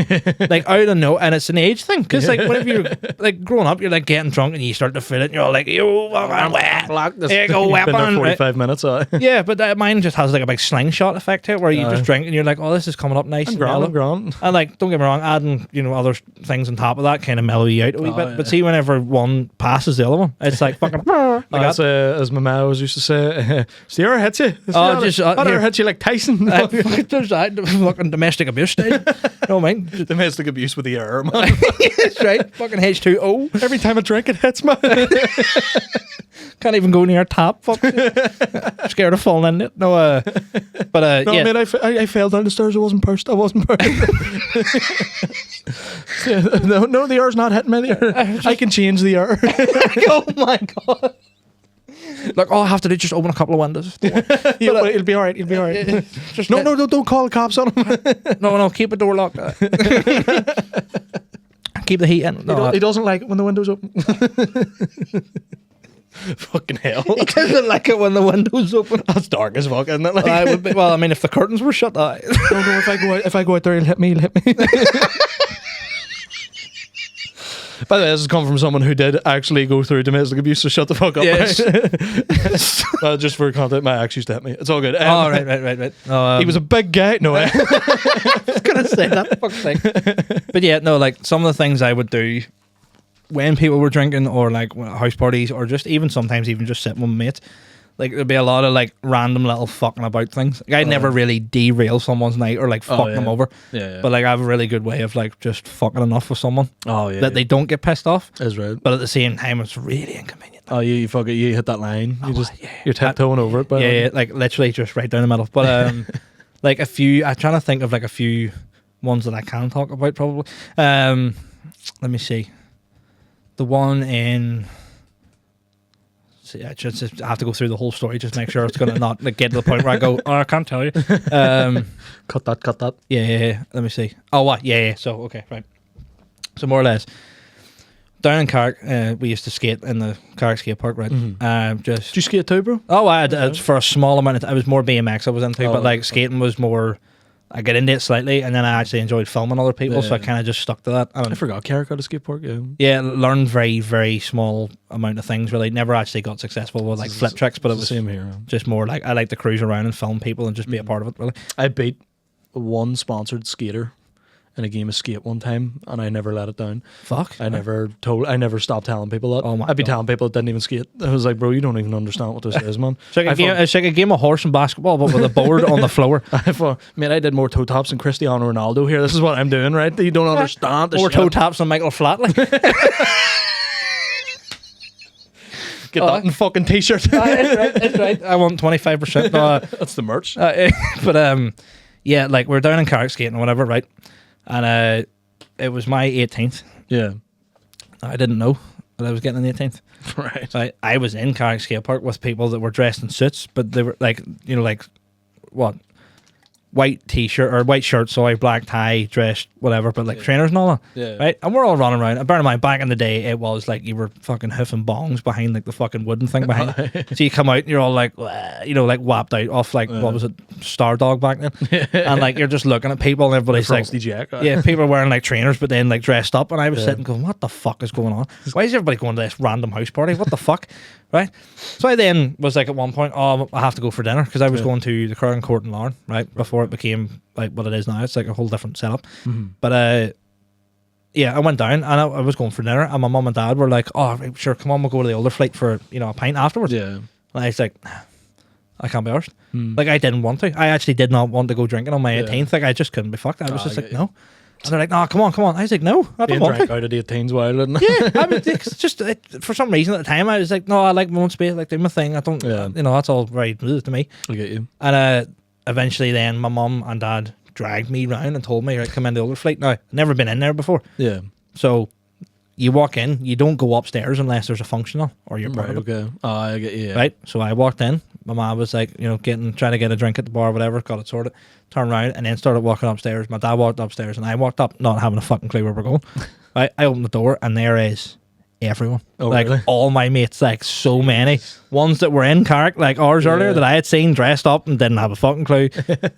like out of no, and it's an age thing, because like whenever you're like growing up, you're like getting drunk and you start to feel it, and you're all like, yo, here you go, You've been there weapon, 45 minutes. yeah, but mine just has like a big slingshot effect to it, where you just drink and you're like, oh, this is coming up nice and mellow. I'm grand. And like, don't get me wrong, adding other things on top of that kind of mellow you out a wee Oh, bit. yeah. But see, whenever one passes the other one, it's like fucking. like As, that. as my ma always used to say, Sierra hits you. Oh, just, I'd here. hit you like Tyson. There's that fucking domestic abuse. abuse style. You know what I mean? Domestic abuse with the air, man. That's right. Fucking H2O. Every time I drink, it hits me. Can't even go near a tap. Fuck. Scared of falling in it. No, but No, yeah. mate, I fell down the stairs. I wasn't pursed. Yeah, no, the air's not hitting me. I can change the air. Oh my god. Look, all I have to do is just open a couple of windows. It'll be all right. It'll be all right. Just No, don't call the cops on him. no, keep the door locked. Keep the heat in. No, He doesn't like it when the window's open. Fucking hell. he doesn't like it when the window's open. That's dark as fuck, isn't it? Like, I would be, well, I mean, if the curtains were shut, no, if I go out there, he'll hit me. By the way, this has come from someone who did actually go through domestic abuse, so shut the fuck up. Yes. Right? Just for context, my ex used to hit me. It's all good. Oh, right. No, He was a big guy. No way. I was gonna say that fucking thing. But yeah, no, like some of the things I would do when people were drinking, or like house parties, or just even sometimes even just sitting with mates. Like there'd be a lot of like random little fucking about things. Like, I'd never really derail someone's night or like fuck them over. Yeah. But like I have a really good way of like just fucking enough with someone that they don't get pissed off. That's right. But at the same time, it's really inconvenient. Oh, you fuck it. You hit that line. You're tiptoeing over it. But Yeah, like literally just right down the middle. But like a few, I'm trying to think of like a few ones that I can talk about probably. Let me see. The one in. I just have to go through the whole story, just make sure it's going to not like, get to the point where I go, oh, I can't tell you. cut that. Yeah. Let me see. Oh, what? Yeah. So, okay, right. So, more or less, down in Carrick, we used to skate in the Carrick skate park, right? Did you skate too, bro? Oh, for a small amount of time. I was more BMX I was into, but like skating was more. I get into it slightly, and then I actually enjoyed filming other people, so I kind of just stuck to that. I forgot Carrick had a skate park. Yeah, learned very, very small amount of things. Really, never actually got successful with like flip tricks, but it was same here. just more like I like to cruise around and film people and just be a part of it. Really, I beat one sponsored skater in a game of skate one time, and I never let it down. Fuck. I never stopped telling people that. Oh my I'd be God. telling people that didn't even skate. I was like, bro, you don't even understand what this is, man. It's like a game of horse and basketball, but with a board on the floor. Man, I did more toe taps than Cristiano Ronaldo here. This is what I'm doing, right? You don't understand the More shit. toe taps than Michael Flatley. Get that in fucking t-shirt. That's right. I want 25%. No, That's the merch. but yeah, like we're down in Carrick skating or whatever, right? And it was my 18th. Yeah. I didn't know that I was getting an 18th. Right. So I was in Carrick skate park with people that were dressed in suits, but they were like, you know, like what? White t-shirt or white shirt, sorry, black tie, dressed, whatever, but like trainers and all that. Yeah. Right? And we're all running around. And bear in mind, back in the day, it was like you were fucking hoofing bongs behind like the fucking wooden thing behind you. So you come out and you're all like, "Wah," you know, like whapped out off like, what was it, Star Dog back then? And like you're just looking at people and everybody's like, Frosty Jack. yeah, people are wearing like trainers, but then like dressed up. And I was sitting going, what the fuck is going on? Why is everybody going to this random house party? What the fuck? Right? So I then was like at one point, oh, I have to go for dinner because I was going to the Curran Court in Larne, right? Before it became like what it is now. It's like a whole different setup. But yeah, I went down and I was going for dinner, and my mum and dad were like, oh, right, sure, come on, we'll go to the older flight for, you know, a pint afterwards. Yeah. And I was like, I can't be arsed. Like, I didn't want to. I actually did not want to go drinking on my 18th. Like, I just couldn't be fucked. I was just like, no. And they're like, no, come on. I was like, no, I don't want Drank to. out of the 18s while, didn't Yeah, I mean, it's just for some reason at the time I was like, no, I like my own space, like do my thing. I don't, you know, that's all very to me. I get you. And eventually, then my mum and dad dragged me round and told me, right, come in the older flight. Now, I've never been in there before, Yeah. so you walk in, you don't go upstairs unless there's a functional or you're part Right, of it. okay. I get you. Yeah. Right, so I walked in. My mom was like, you know, trying to get a drink at the bar, or whatever. Got it sorted. Turned around and then started walking upstairs. My dad walked upstairs, and I walked up, not having a fucking clue where we're going. Right, I opened the door, and there is everyone. Oh, like really? all my mates, like so many ones that were in Carrick, like ours earlier, that I had seen dressed up and didn't have a fucking clue.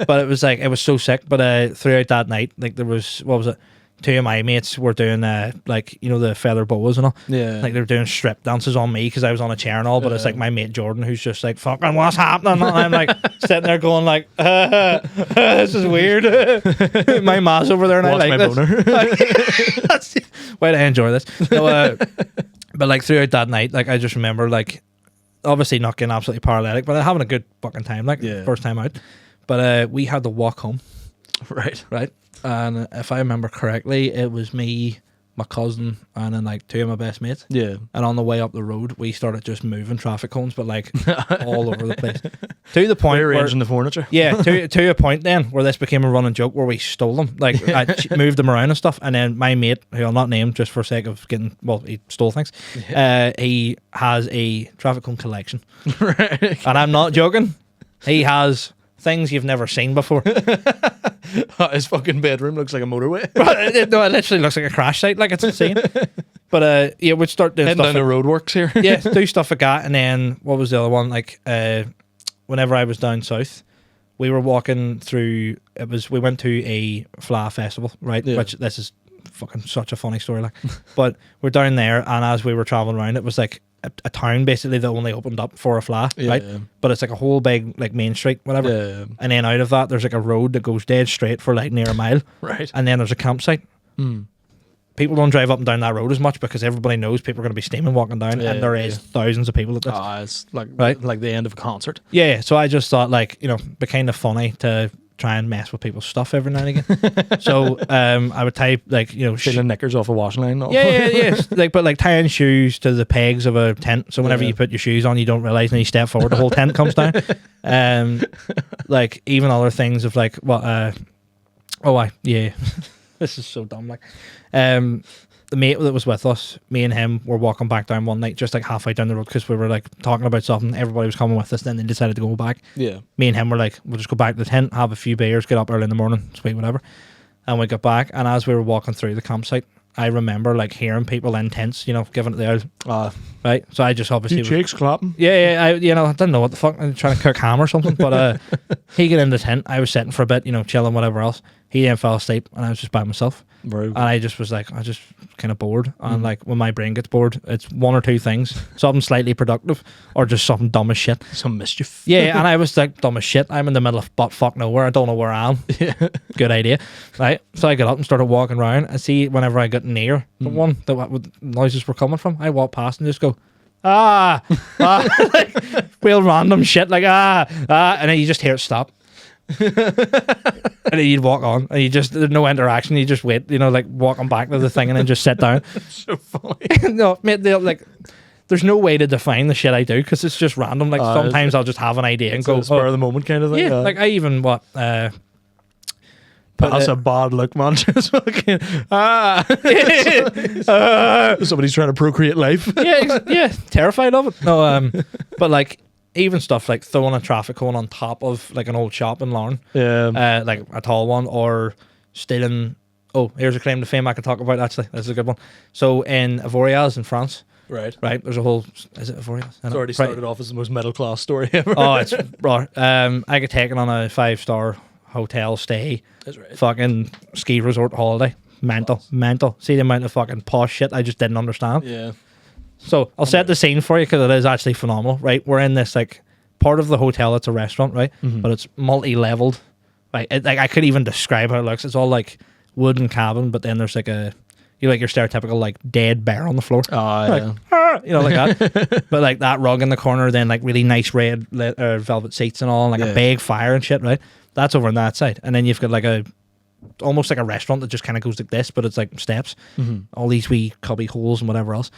But it was like it was so sick. But throughout that night, like there was, what was it? Two of my mates were doing like, you know, the feather boas and all. Yeah. Like they were doing strip dances on me because I was on a chair and all. But it's like my mate Jordan who's just like, fucking what's happening? And I'm like sitting there going like, this is weird. My ma's over there and What's I like my this. boner? Why do I enjoy this? No, but like throughout that night, like I just remember like obviously not getting absolutely paralytic, but having a good fucking time, like Yeah. first time out. But we had to walk home. right? And if I remember correctly, it was me, my cousin, and then like two of my best mates. Yeah. And on the way up the road, we started just moving traffic cones, but like all over the place. To the point where, Rearranging the furniture. yeah, to a point then where this became a running joke where we stole them. Like I moved them around and stuff. And then my mate, who I'll not name just for sake of getting, well, he stole things. He has a traffic cone collection. Right. And I'm not joking. He has things you've never seen before. His fucking bedroom looks like a motorway. No, it literally looks like a crash site. Like, it's insane. But yeah, we'd start doing Heading stuff. down the roadworks here. Yeah, do stuff like that. And then what was the other one? Like, whenever I was down south, we were walking through. We went to a Fla festival, right? Yeah. Which this is fucking such a funny story. Like, but we're down there, and as we were traveling around, it was like a town basically that only opened up for a Fla, right? Yeah. But it's like a whole big like main street, whatever. Yeah. And then out of that, there's like a road that goes dead straight for like near a mile, Right. and then there's a campsite. People don't drive up and down that road as much because everybody knows people are going to be steaming walking down, Yeah, and there is thousands of people at this. It's like Right. like the end of a concert. Yeah, so I just thought, like, you know, it'd be kind of funny to try and mess with people's stuff every now and again. So I would type, like, you know, Stealing knickers off a washing line. yeah. Like, but like tying shoes to the pegs of a tent. So whenever Yeah. you put your shoes on, you don't realize, and you step forward, the whole tent comes down. Like even other things of like what? This is so dumb. Like, the mate that was with us, me and him were walking back down one night, just like halfway down the road, because we were like talking about something. Everybody was coming with us. Then they decided to go back. Yeah. Me and him were like, we'll just go back to the tent, have a few beers, get up early in the morning, sweet, whatever. And we got back, and as we were walking through the campsite, I remember like hearing people in tents, you know, giving it the old, right? So I just obviously Cheeks clapping. yeah, I didn't know what the fuck, I'm trying to cook ham or something, but he got in the tent, I was sitting for a bit, you know, chilling, whatever else. He then fell asleep, and I was just by myself. Very And I just was like, I just kind of bored. And like when my brain gets bored, it's one or two things: something slightly productive, or just something dumb as shit. some mischief. Yeah, and I was like, dumb as shit. I'm in the middle of butt fuck nowhere. I don't know where I am. Good idea, right? So I got up and started walking around. And see, whenever I got near the one that what noises were coming from, I walk past and just go, like real random shit, like and then you just hear it stop. And then you'd walk on, and there's no interaction. You just wait, you know, like walking back to the thing, and then just sit down. So funny. No, mate, there's no way to define the shit I do because it's just random. Like sometimes I'll just have an idea and go spur of the moment kind of thing. yeah. Like I even That's a bad look, man. Just fucking somebody's trying to procreate life. yeah, terrified of it. No, but like even stuff like throwing a traffic cone on top of like an old shop in Larne, like a tall one, or stealing. Oh, here's a claim to fame I could talk about. Actually, this is a good one. So in Avoriaz in France, Right. there's a whole. Is it Avoriaz? It's already started off as the most middle class story ever. Oh, it's right. I got taken on a 5-star hotel stay. That's right. Fucking ski resort holiday. Mental. See the amount of fucking posh shit I just didn't understand. Yeah. So I'll set the scene for you because it is actually phenomenal, right? We're in this like part of the hotel. It's a restaurant, right? But it's multi-leveled. Right? Like I could even describe how it looks. It's all like wooden cabin, but then there's like your stereotypical like dead bear on the floor. Oh, You know, like that. But like that rug in the corner, then like really nice red velvet seats and all, and like a big fire and shit, right? That's over on that side. And then you've got like almost like a restaurant that just kind of goes like this, but it's like steps. All these wee cubby holes and whatever else.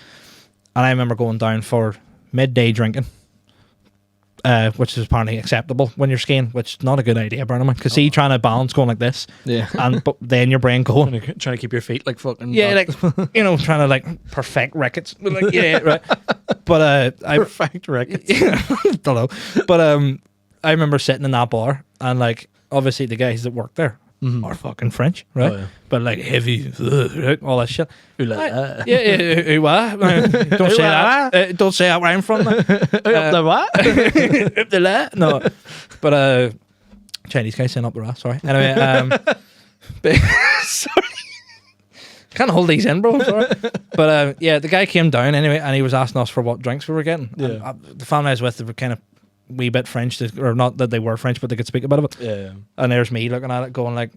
And I remember going down for midday drinking, which is apparently acceptable when you're skiing, which is not a good idea, Burnham. Because see, trying to balance going like this, but then your brain going, trying to keep your feet like fucking. yeah, like you know, trying to like perfect rickets, like yeah, right. But I perfect records. don't know, but I remember sitting in that bar, and like obviously the guys that work there are fucking French, right? Oh, yeah. But like heavy, right? All that shit. Yeah. Don't say that. Don't say that where I'm from. Up the what? Up the la. No, but Chinese guy saying up the rat. Sorry. Anyway, sorry. Can't hold these in, bro. Sorry. But yeah, the guy came down anyway, and he was asking us for what drinks we were getting. Yeah. And, the family I was with, they were kind of wee bit French, or not that they were French, but they could speak a bit of it. Yeah. And there's me looking at it, going like,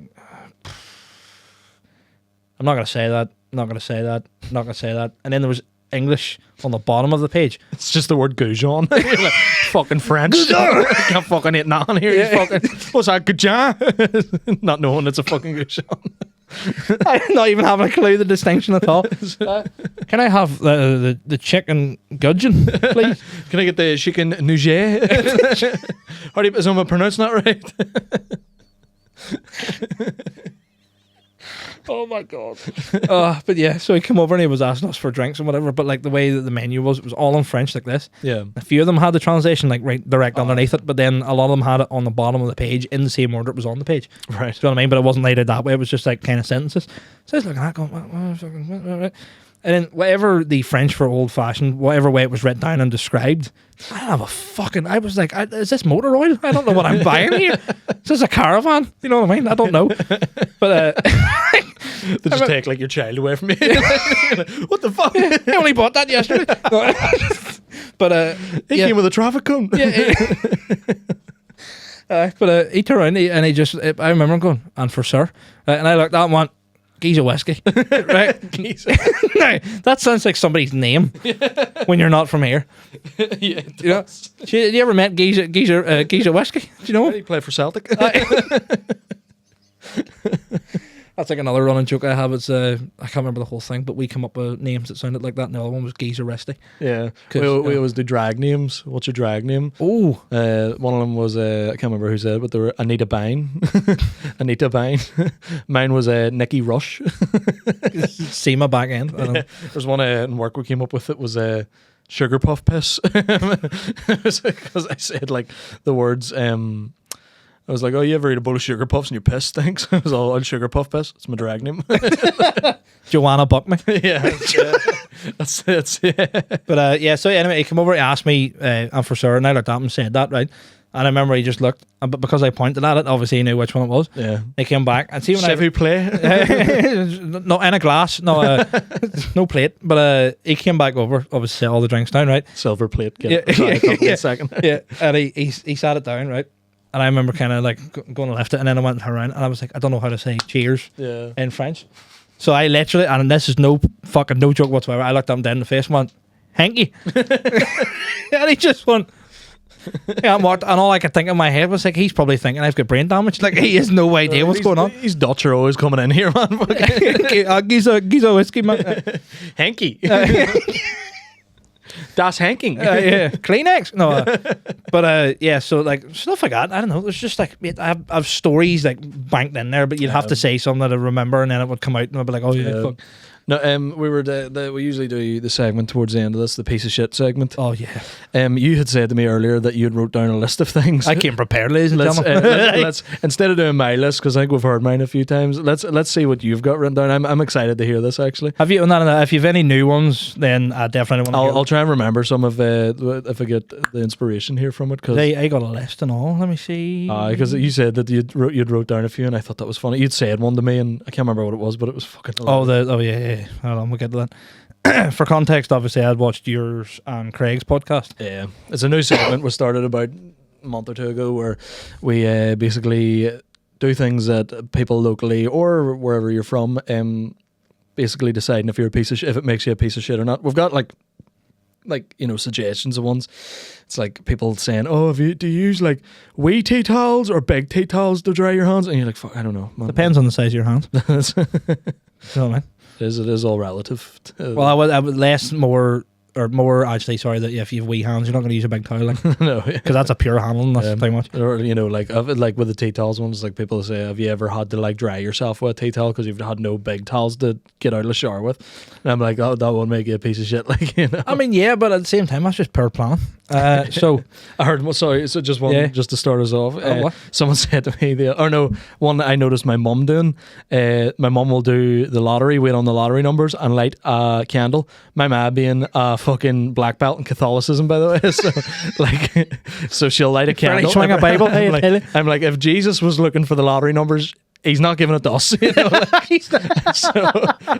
I'm not gonna say that. Not gonna say that. Not gonna say that. And then there was English on the bottom of the page. It's just the word goujon. You're like, fucking French. Can't fucking hit nothing here. Yeah. What's that, goujon? Not knowing it's a fucking goujon. I'm not even having a clue the distinction at all. Can I have the chicken gudgeon, please? Can I get the chicken nougat? How do you, am I pronouncing that right? Oh my god. But yeah, so he came over and he was asking us for drinks and whatever, but like the way that the menu was, it was all in French like this. Yeah. A few of them had the translation like right direct underneath it, but then a lot of them had it on the bottom of the page in the same order it was on the page. Right. Do you know what I mean? But it wasn't laid out that way. It was just like kind of sentences. So I was looking at that going, and then whatever the French for old fashioned, whatever way it was written down and described, I don't have a fucking. I was like, is this motor oil? I don't know what I'm buying here. Is this a caravan? You know what I mean? I don't know. But they just take like your child away from you. What the fuck? I only bought that yesterday. But He came with a traffic cone. But he turned around and he just. I remember him going, and for sir, and I looked at him and went, Geezer whiskey, right? Now, that sounds like somebody's name when you're not from here. Yeah, You know? Have you ever met Geezer whiskey? Do you know him? he played for Celtic. That's like another running joke I have. It's I can't remember the whole thing, but we come up with names that sounded like that. And the other one was Geezer Resty. Yeah, 'Cause, we always do drag names. What's your drag name? Oh, One of them was I can't remember who said it, but they were Anita Bine. Anita Bine. Mine was Nikki Rush. see my back end. I don't know. There's one in work we came up with. It was Sugar Puff Piss. Because I said like the words. I was like, oh, you ever eat a bowl of Sugar Puffs and your piss stinks? I was all on Sugar Puff Piss. It's my drag name. Joanna Buckman. Yeah. That's it. Yeah. But yeah, so anyway, he came over, he asked me, and for sure, and I looked at him and said that, right? And I remember he just looked, but because I pointed at it, obviously he knew which one it was. Yeah. He came back and see when Chevy play. no, in a glass, no, no plate. But he came back over, obviously all the drinks down, right? Silver plate. Yeah. In a second. Yeah, and he sat it down, right? And I remember kind of like going to lift it, and then I went around, and I was like, I don't know how to say cheers in French. So I literally, and this is no joke whatsoever, I looked him dead in the face and went, Hanky. And he just went, yeah, and all I could think in my head was like, he's probably thinking I've got brain damage. Like, he has no idea what's going on. These Dutch are always coming in here, man. Giza whiskey, man. Hanky. Das Hanking. Yeah, Kleenex. No, but yeah, so like stuff like that. I don't know. There's just like I have stories like banked in there, but you'd have to say something that I remember, and then it would come out, and I'd be like, oh yeah, fuck. No, we were we usually do the segment towards the end of this, the piece of shit segment. Oh yeah. You had said to me earlier that you had wrote down a list of things. I came prepared, ladies and let's, gentlemen. let's instead of doing my list, because I think we've heard mine a few times. Let's see what you've got written down. I'm excited to hear this actually. Have you? No. If you've any new ones, then I definitely want to. I'll try and remember some of if I get the inspiration here from it. Cause I got a list and all. Let me see. Because you said that you'd wrote down a few, and I thought that was funny. You'd said one to me, and I can't remember what it was, but it was fucking hilarious. Yeah. Hold on, we'll get to that. For context, obviously, I'd watched yours and Craig's podcast. Yeah, it's a new segment we started about a month or two ago, where we basically do things that people locally or wherever you're from, basically deciding if you're a piece of if it makes you a piece of shit or not. We've got like suggestions of ones. It's like people saying, "Oh, do you use like wee tea towels or big tea towels to dry your hands?" And you're like, "Fuck, I don't know." Man. Depends on the size of your hands. You know what I mean? It is all relative. Well, I would less more actually. Sorry, that if you have wee hands, you're not going to use a big towel, like, no, because that's a pure handling. That's pretty much. Or like with the tea towels ones, like people say, "Have you ever had to like dry yourself with a tea towel because you've had no big towels to get out of the shower with?" And I'm like, "Oh, that would make you a piece of shit." Like, you know. I mean, yeah, but at the same time, that's just per plan. So I heard. Sorry, so just one, just to start us off. What? Someone said to me, one that I noticed my mum doing. My mum will do the lottery, wait on the lottery numbers, and light a candle. My ma being a fucking black belt in Catholicism, by the way. So, like, so she'll light a candle. Swing a Bible. I'm like, if Jesus was looking for the lottery numbers, he's not giving it to us. You know? So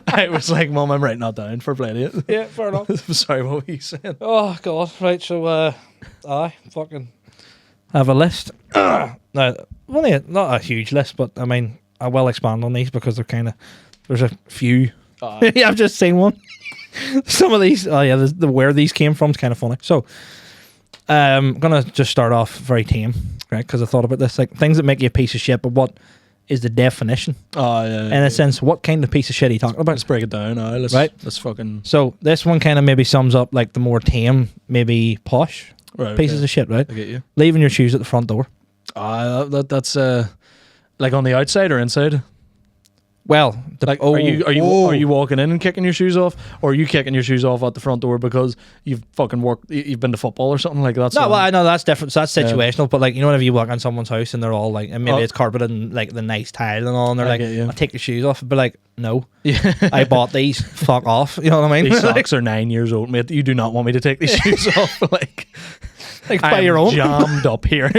I was like, Mum, I'm writing that down for playing it. Yeah, fair enough. Sorry, what were you saying? Oh God, right. So I fucking have a list. Now, only not a huge list, but I mean, I will expand on these because they're kind of there's a few. Yeah, I've just seen one. Some of these, where these came from is kind of funny. So, I'm gonna just start off very tame, right? Because I thought about this, like things that make you a piece of shit. But what is the definition? Oh yeah. In a sense, what kind of piece of shit are you talking about? Let's break it down. Let's fucking. So this one kind of maybe sums up like the more tame, maybe posh pieces of shit, right? I get you. Leaving your shoes at the front door. That's like on the outside or inside. Well, Are you walking in and kicking your shoes off, or are you kicking your shoes off at the front door because you've fucking worked, you've been to football or something like that? No, well, I know that's different. So that's situational. But like, you know, whenever you walk on someone's house and they're all like, and maybe it's carpeted and like the nice tile and all, and they're like, I'll take your shoes off. But like, no, I bought these. Fuck off. You know what I mean? These socks are 9 years old, mate. You do not want me to take these shoes off. Like by your own. Jammed up here.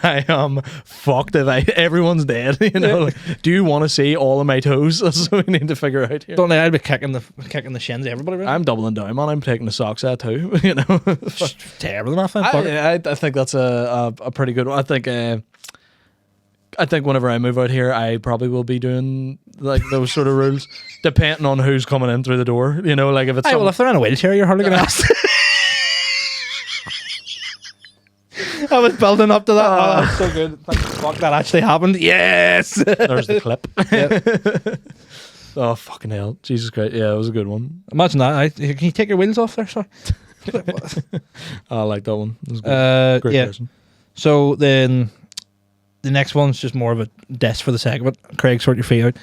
I am fucked. Everyone's dead. You know. Like, do you want to see all of my toes? That's what we need to figure out here. Don't they? I'd be kicking the shins. Everybody. Really? I'm doubling down, man. I'm taking the socks out too. You know. Terrible enough. I think that's a pretty good one. I think whenever I move out here, I probably will be doing like those sort of rules, depending on who's coming in through the door. You know, like if it's well, if they're in a wheelchair, you're hardly gonna ask. I was building up to that. Oh, that's so good. Thank fuck that actually happened. Yes. There's the clip. Oh fucking hell, Jesus Christ! Yeah, it was a good one. Imagine that. Can you take your wheels off there? Sorry. I like that one. It was good. Great person. So then, the next one's just more of a diss for the sake of it. Craig, sort your feet out.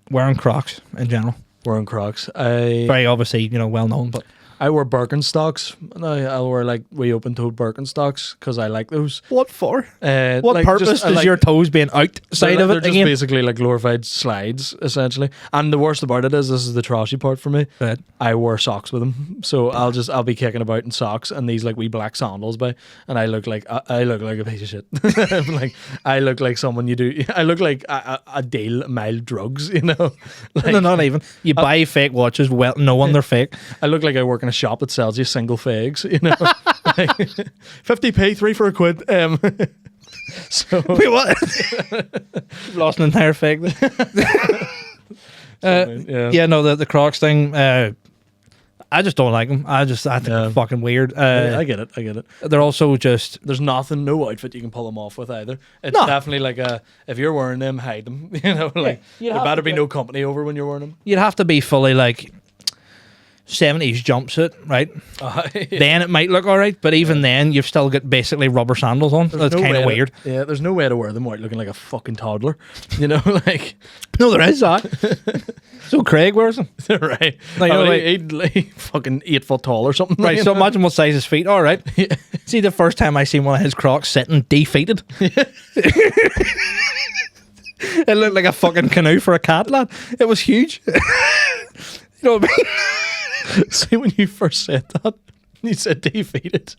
Wearing Crocs in general. Wearing Crocs. Very obviously, well known, but. I wear Birkenstocks. I'll wear like wee open-toed Birkenstocks because I like those. What for? What like, purpose does your toes being outside of it? They're just basically like glorified slides, essentially. And the worst about it is, this is the trashy part for me. Right. I wear socks with them, so I'll be kicking about in socks and these like wee black sandals and I look like a piece of shit. Like I look like someone you do. I look like a deal mild drugs, Like, no, not even. You buy fake watches, well, knowing they're fake. I look like I work in a shop that sells you single fags, like 50p, 3 for £1. So wait, what? You've lost an entire fag. The Crocs thing. I just don't like them. I think they're fucking weird. I get it. They're also just. There's no outfit you can pull them off with either. It's definitely like if you're wearing them, hide them. Like there better be no company over when you're wearing them. You'd have to be fully like 70s jumpsuit, right? Then it might look alright, but even then you've still got basically rubber sandals on. That's kind of weird. There's no way to wear them without looking like a fucking toddler. Like no, there is that. So Craig wears them. Right. He'd like fucking 8 foot tall or something. Right, so imagine what size his feet are, right? Yeah. See, the first time I seen one of his Crocs sitting defeated. It looked like a fucking canoe for a cat, lad. It was huge. You know what I mean? See, when you first said that, you said defeated.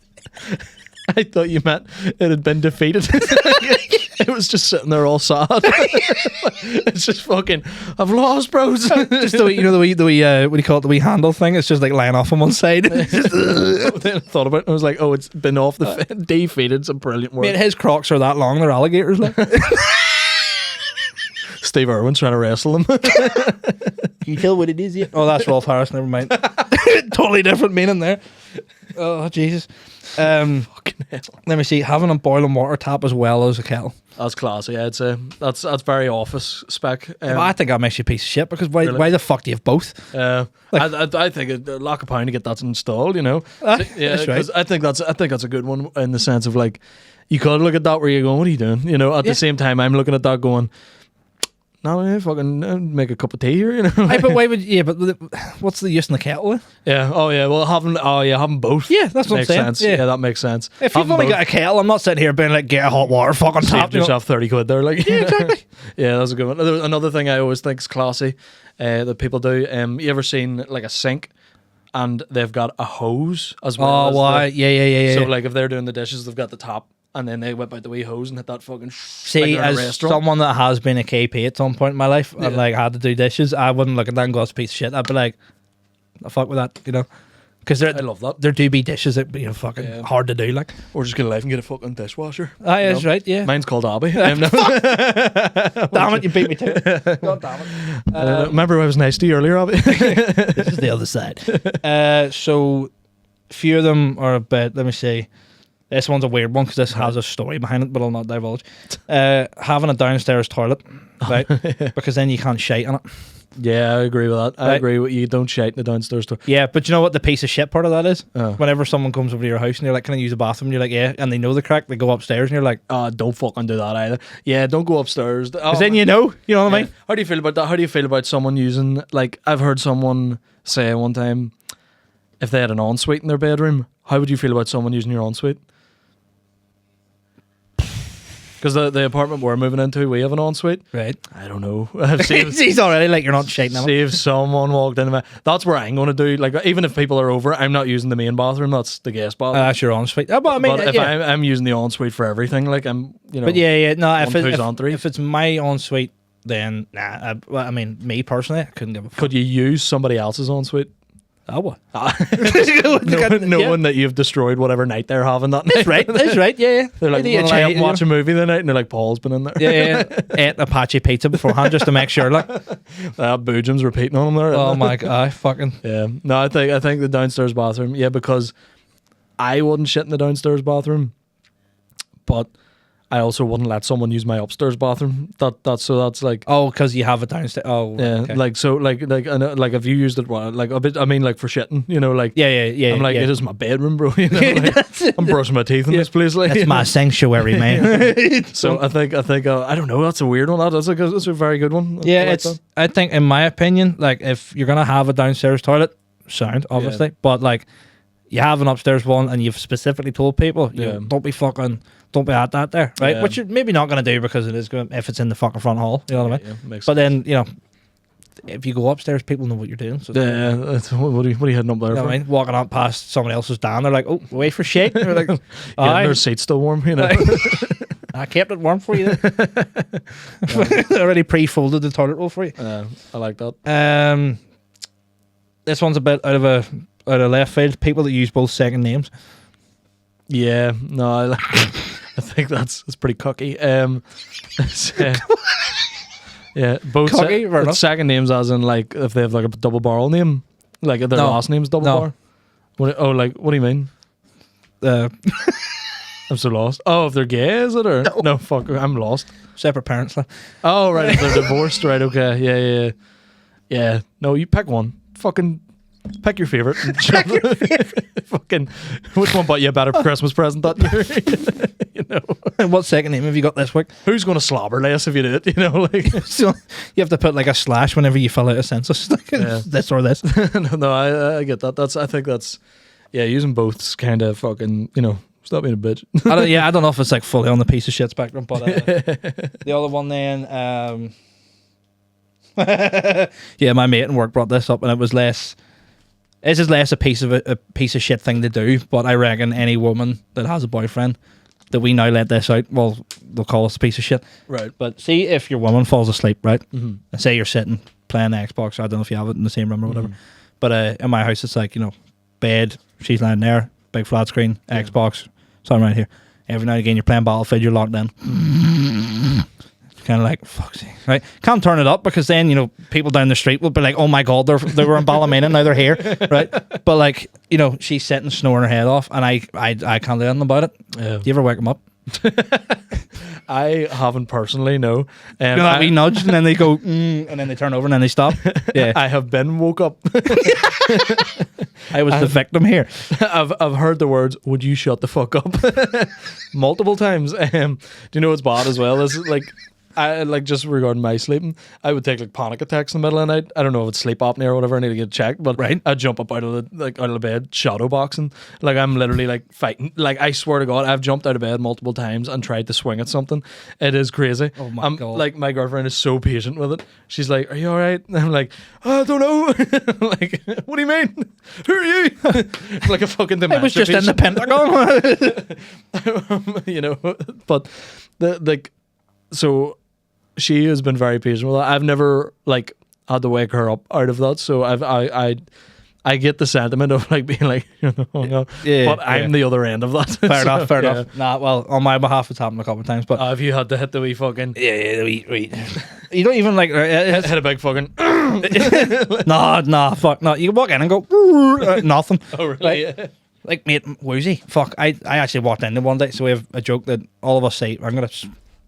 I thought you meant it had been defeated. It was just sitting there all sad. It's just fucking, I've lost, bros. Just the wee, what do you call it, the wee handle thing? It's just like lying off on one side. Then I thought about it. I was like, oh, it's been off the defeated. It's a brilliant word. Mate, his Crocs are that long. They're alligators. Like. Steve Irwin's trying to wrestle him. Can you tell what it is yet? Oh, that's Rolf Harris. Never mind. Totally different meaning there. Oh, Jesus. Fucking hell. Let me see. Having a boiling water tap as well as a kettle. That's classy, I'd say. That's very office spec. I think that makes you a piece of shit because why the fuck do you have both? I think a lakh of pound to get that installed. That's right. I think that's a good one in the sense of like you could look at that where you're going, what are you doing? At the same time, I'm looking at that going, no, fucking make a cup of tea here, But why would what's the use in the kettle? Then? Yeah. Oh yeah. Well, having both. Yeah, that's what I'm saying. Sense. Yeah, that makes sense. If you've only got a kettle, I'm not sitting here being like, get a hot water fucking tap. Save yourself 30 quid there, like. Yeah, exactly. Yeah, that's a good one. Another thing I always think is classy that people do. You ever seen like a sink? And they've got a hose as well. Oh, why? Yeah. So like if they're doing the dishes, they've got the top. And then they whip out the wee hose and hit that fucking. See, like as someone that has been a KP at some point in my life and like had to do dishes, I wouldn't look at that and go, "It's a piece of shit." I'd be like, "The fuck with that," Because I love that. there do be dishes that be fucking hard to do. Like, Or just get a life and get a fucking dishwasher. that's right. Yeah. Mine's called Abby. Damn it, you beat me to it. God damn it. Remember I was nice to you earlier, Abby? This is the other side. So, few of them are a bit. Let me see. This one's a weird one because this has a story behind it, but I'll not divulge. Having a downstairs toilet, right? Because then you can't shite on it. Yeah, I agree with that. I Right. agree with you. Don't shite in the downstairs toilet. Yeah, but you know what the piece of shit part of that is? Oh. Whenever someone comes over to your house and you're like, "Can I use the bathroom?" And you're like, "Yeah," and they know the crack. They go upstairs and you're like, Don't fucking do that either. Yeah, don't go upstairs. "Because then you know what I mean?" How do you feel about that? How do you feel about someone using, like, I've heard someone say one time, if they had an ensuite in their bedroom, how would you feel about someone using your ensuite? Because the apartment we're moving into, we have an ensuite. Right. I don't know. I've seen He's already like, you're not shiting on it. see if someone walked into my. That's where I'm going to do. Like, even if people are over, I'm not using the main bathroom. That's the guest bathroom. That's your ensuite. But I mean, but if I'm using the ensuite for everything, like I'm, But yeah, no. If, twos on threes. if it's my ensuite, then nah. Well, I mean, me personally, I couldn't give a fuck. could you use somebody else's ensuite? Oh, what? Knowing that you've destroyed whatever night they're having that night. That's right. That's right. Yeah. They're like, Maybe a "Well, I change, up watch a movie the night," and they're like, "Paul's been in there." Yeah. Ate Apache pizza beforehand just to make sure. Like, Boojum's repeating on them there. oh my god, fucking. Yeah. No, I think the downstairs bathroom. Yeah, because I wouldn't shit in the downstairs bathroom, but I also wouldn't let someone use my upstairs bathroom. That's like. Oh, because you have it downstairs. Oh, Yeah, okay. like so, like I know, like if you used it, well, like a bit. I mean, like for shitting, like yeah. I'm like, yeah. it is my bedroom, bro. Like, I'm brushing my teeth in this place, like That's my sanctuary, man. So I think I don't know. That's a weird one. That's a very good one. I Yeah, like it's. that. I think, in my opinion, like if you're gonna have a downstairs toilet, sound obviously, but like you have an upstairs one, and you've specifically told people, Yeah. don't be at that there, right? Yeah. Which you're maybe not gonna do because it is going if it's in the fucking front hall. You know what I mean? Yeah, makes But sense. then if you go upstairs, people know what you're doing. So Yeah, that's, what are you heading up there you know for? what I mean? Walking up past someone else's down, they're like, "Oh, wait for shit." They're like, Yeah, "Aye, their seat's still warm, I kept it warm for you." Already pre-folded the toilet roll for you. I like that. This one's a bit out of left field. People that use both second names. Yeah, no, I think that's pretty cocky. Yeah, both Cocky, fair enough. second names, as in like if they have like a double barrel name, like their No. last name's double No. bar. What do you mean? I'm so lost. Oh, if they're gay, is it or no? Fuck, I'm lost. Separate parents. Like. Oh, right, if they're divorced, right? Okay, yeah. No, you pick one. Fucking pick your favorite. Fucking, which one bought you a better Christmas present that year? What second name have you got this week? Who's going to slobber less if you do it? Like. So you have to put like a slash whenever you fill out a census. Like, Yeah. this or this. No, I get that. I think that's using both's kind of fucking stop being a bitch. I don't know if it's like fully on the piece of shit spectrum, but the other one then, yeah, my mate in work brought this up, and it was less. This is less a piece of shit thing to do, but I reckon any woman that has a boyfriend that we now let this out, well, they'll call us a piece of shit. Right. But see if your woman falls asleep, right? Mm-hmm. And say you're sitting playing the Xbox. I don't know if you have it in the same room or whatever. But in my house, it's like bed. She's lying there, big flat screen, Xbox. So I'm right here. Every now and again, you're playing Battlefield. You're locked in. Kind of like, fuck's sake, right? Can't turn it up because then, people down the street will be like, "Oh my god, they were in Ballymena, now they're here," right? But like, she's sitting snoring her head off, and I can't do anything about it. Yeah. Do you ever wake them up? I haven't personally, no. That wee nudge, and then they go, and then they turn over, and then they stop. Yeah, I have been woke up. I was the victim here. I've heard the words, "Would you shut the fuck up?" multiple times. Do you know what's bad as well? Is like. I like just regarding my sleeping, I would take like panic attacks in the middle of the night. I don't know if it's sleep apnea or whatever. I need to get checked, but Right. I'd jump up out of the bed, shadow boxing. Like I'm literally like fighting. Like I swear to God, I've jumped out of bed multiple times and tried to swing at something. It is crazy. Oh my God. Like my girlfriend is so patient with it. She's like, "Are you all right?" And I'm like, "I don't know." Like, what do you mean? Who are you? Like a fucking dementia I was just in the Pentagon. But so she has been very patient with that. I've never like had to wake her up out of that, so I get the sentiment of like being like, but I'm the other end of that. Fair enough, fair enough. Nah, well, on my behalf, it's happened a couple of times, but Have you had to hit the wee fucking? yeah, the wee. You don't even like Hit a big fucking. nah, fuck, no. You can walk in and go nothing. Oh really? Like, mate, woozy. Fuck, I actually walked in there one day, so we have a joke that all of us say. I'm gonna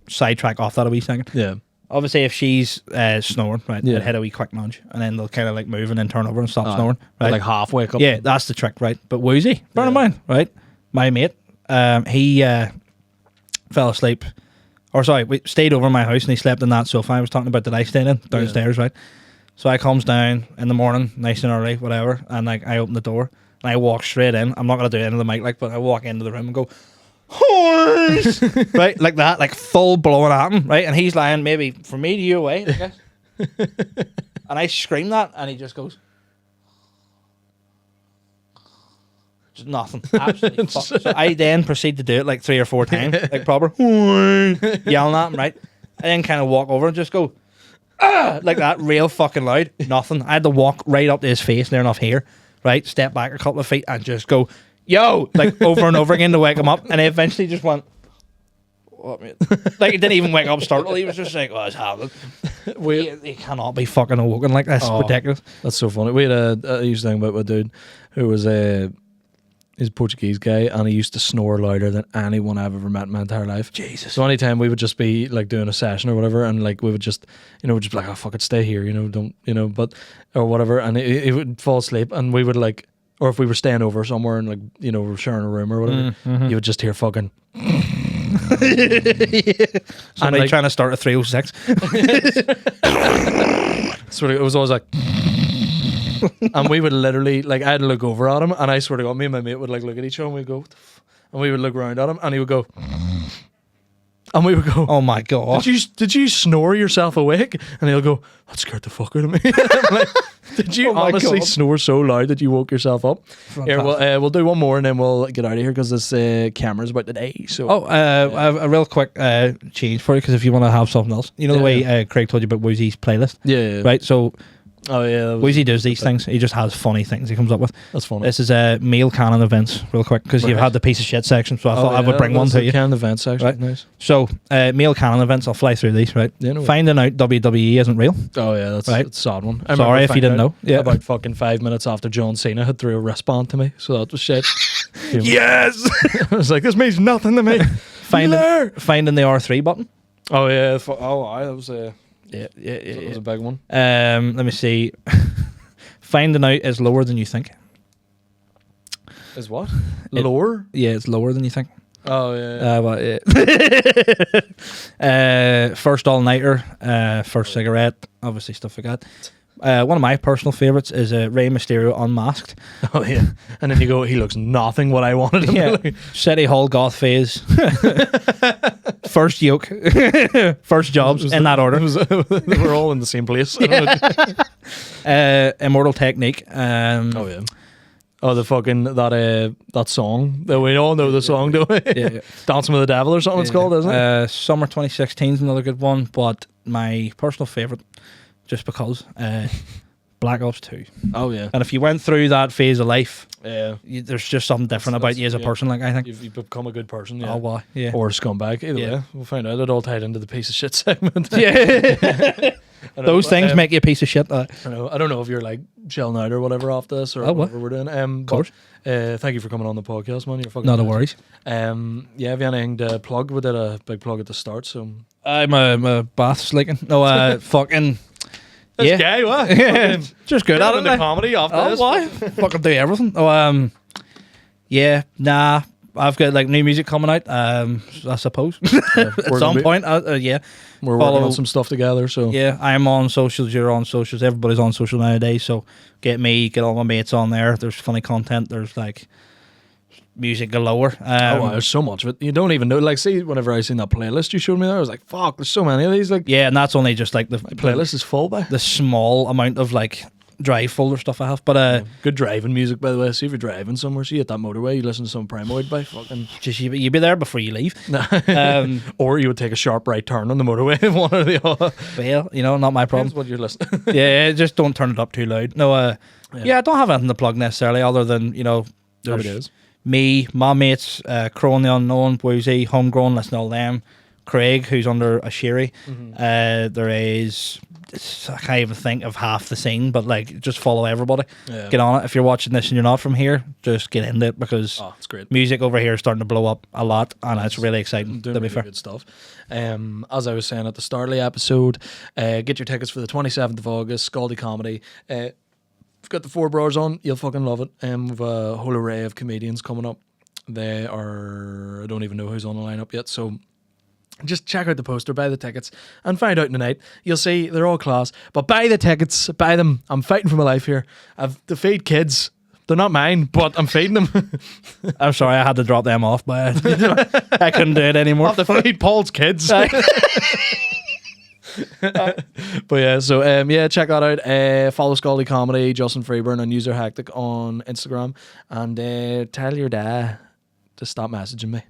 sidetrack off that a wee second. Yeah. Obviously, if she's snoring, right, Yeah. they'll hit a wee quick nudge, and then they'll kind of like move and then turn over and stop snoring, right? Like half wake up. Yeah, that's the trick, right? But woozy, bear in mind, right? My mate, he fell asleep, or sorry, we stayed over at my house and he slept in that sofa I was talking about that I stayed in downstairs, right? So I comes down in the morning, nice and early, whatever, and like I open the door and I walk straight in. I'm not gonna do it into the mic, like, but I walk into the room and go, horse, right, like that, like full blowing at him, right, and he's lying maybe from me to you away, I guess. And I scream that, and he just goes, just nothing, absolutely fuck. So I then proceed to do it like 3 or 4 times, like proper yelling at him, right, and then kind of walk over and just go like that, real fucking loud. Nothing. I had to walk right up to his face, near enough here, right, step back a couple of feet and just go, yo, like over and over again to wake him up, and he eventually just went, what, mate? Like, he didn't even wake up startled. He was just like, oh, it's happening. He cannot be fucking awoken like this. Oh. Ridiculous. That's so funny. We had I used to think about a dude who was he's a Portuguese guy, and he used to snore louder than anyone I've ever met in my entire life. Jesus. So anytime we would just be like doing a session or whatever, and like we would just, just be like, oh fuck it, stay here, don't, but or whatever, and he would fall asleep, and we would like, or if we were staying over somewhere and like, we're sharing a room or whatever, you would just hear fucking. Somebody like, trying to start a 306. Sort of, it was always like. And we would literally, like, I had to look over at him, and I swear to God, me and my mate would like look at each other, and we'd go, and we would look around at him, and he would go, and we would go, Oh my God. did you snore yourself awake? And he'll go, that scared the fuck out of me. I'm like, did you Oh my honestly God. snore so loud that you woke yourself up? Here, we'll do one more, and then we'll get out of here, because this camera's about today. So I have a real quick change for you, because if you want to have something else, the way Craig told you about Woozy's playlist, yeah. right? So Oh yeah, Woozy does these things. He just has funny things he comes up with. that's funny. This is meal canon events, real quick, because you've Right. had the piece of shit section, so I thought I would bring one to you. Can event section, Right. nice. So, meal canon events, I'll fly through these, right? Yeah, no way. Finding out WWE isn't real. Oh yeah, that's Right. that's a sad one. Sorry I remember if you finding didn't out know. Yeah. about fucking 5 minutes after John Cena had threw a wristband to me, so that was shit. Yes! I was like, this means nothing to me. finding the R3 button. Oh yeah, that was a Yeah. that was a big one. Let me see. Finding out is lower than you think. Is what lower? Yeah, it's lower than you think. Oh yeah. First all-nighter, first cigarette, obviously stuff like that. One of my personal favourites is Rey Mysterio unmasked. Oh yeah. And then you go, he looks nothing what I wanted him to look. City Hall goth phase. First yoke. First jobs in that order. We're all in the same place. Immortal Technique. Oh yeah. Oh, the fucking that song. We all know the song, don't we? Yeah. Dancing with the Devil or something it's called, isn't it? Summer 2016 is another good one, but my personal favourite, just because, Black Ops 2. Oh yeah. And if you went through that phase of life, Yeah. there's just something different about you as a person, like, I think. You've become a good person, yeah. Oh, wow. Yeah. Or a scumbag. Either way. We'll find out. It all tied into the piece of shit segment. Yeah. Those things make you a piece of shit. I don't know if you're like chilling out or whatever off this or whatever we're doing. Of course. Thank you for coming on the podcast, man. You're fucking Not a nice. worries. Yeah, have you anything to plug? We did a big plug at the start, so I'm a bath leaking. No, fucking. this guy, what? Yeah, just good at it. the like. comedy after Oh, this. why? Fucking do everything. Oh, yeah, nah. I've got like new music coming out. I suppose at some point. Yeah, We're Follow- working on some stuff together, so yeah. I'm on socials. You're on socials. Everybody's on social nowadays. So get me, get all my mates on there. There's funny content. There's like music galore. wow, there's so much of it. You don't even know. Like, see, whenever I seen that playlist you showed me there, I was like, fuck, there's so many of these. Like, yeah, and that's only just like the playlist is full by. the small amount of like drive folder stuff I have. But Good driving music, by the way. See if you're driving somewhere, see at that motorway, you listen to some Primoid by fucking. just you be there before you leave. Or you would take a sharp right turn on the motorway, one or the other. Well, not my problem. Depends what you're listening. Yeah, just don't turn it up too loud. No, I don't have anything to plug necessarily, other than there's me, my mates, Crow and the Unknown, Woozy, Homegrown, listen to all them. Craig, who's under a Sherry. There is, I can't even think of half the scene, but like, just follow everybody. Yeah. Get on it. If you're watching this and you're not from here, just get into it, because it's great. music over here is starting to blow up a lot, and it's really exciting. Doing To be really fair, good stuff. As I was saying at the start of the episode, get your tickets for the 27th of August, Scaldy Comedy. We've got the Four Brothers on. You'll fucking love it. We've a whole array of comedians coming up. They are, I don't even know who's on the lineup yet, so just check out the poster, buy the tickets, and find out tonight. You'll see they're all class. But buy the tickets, buy them. I'm fighting for my life here. I've to feed kids. They're not mine, but I'm feeding them. I'm sorry, I had to drop them off, but I couldn't do it anymore. I have to feed Paul's kids. But yeah, so check that out. Follow Scaldy Comedy, Justin Freeburn, and User Hectic on Instagram, and tell your dad to stop messaging me.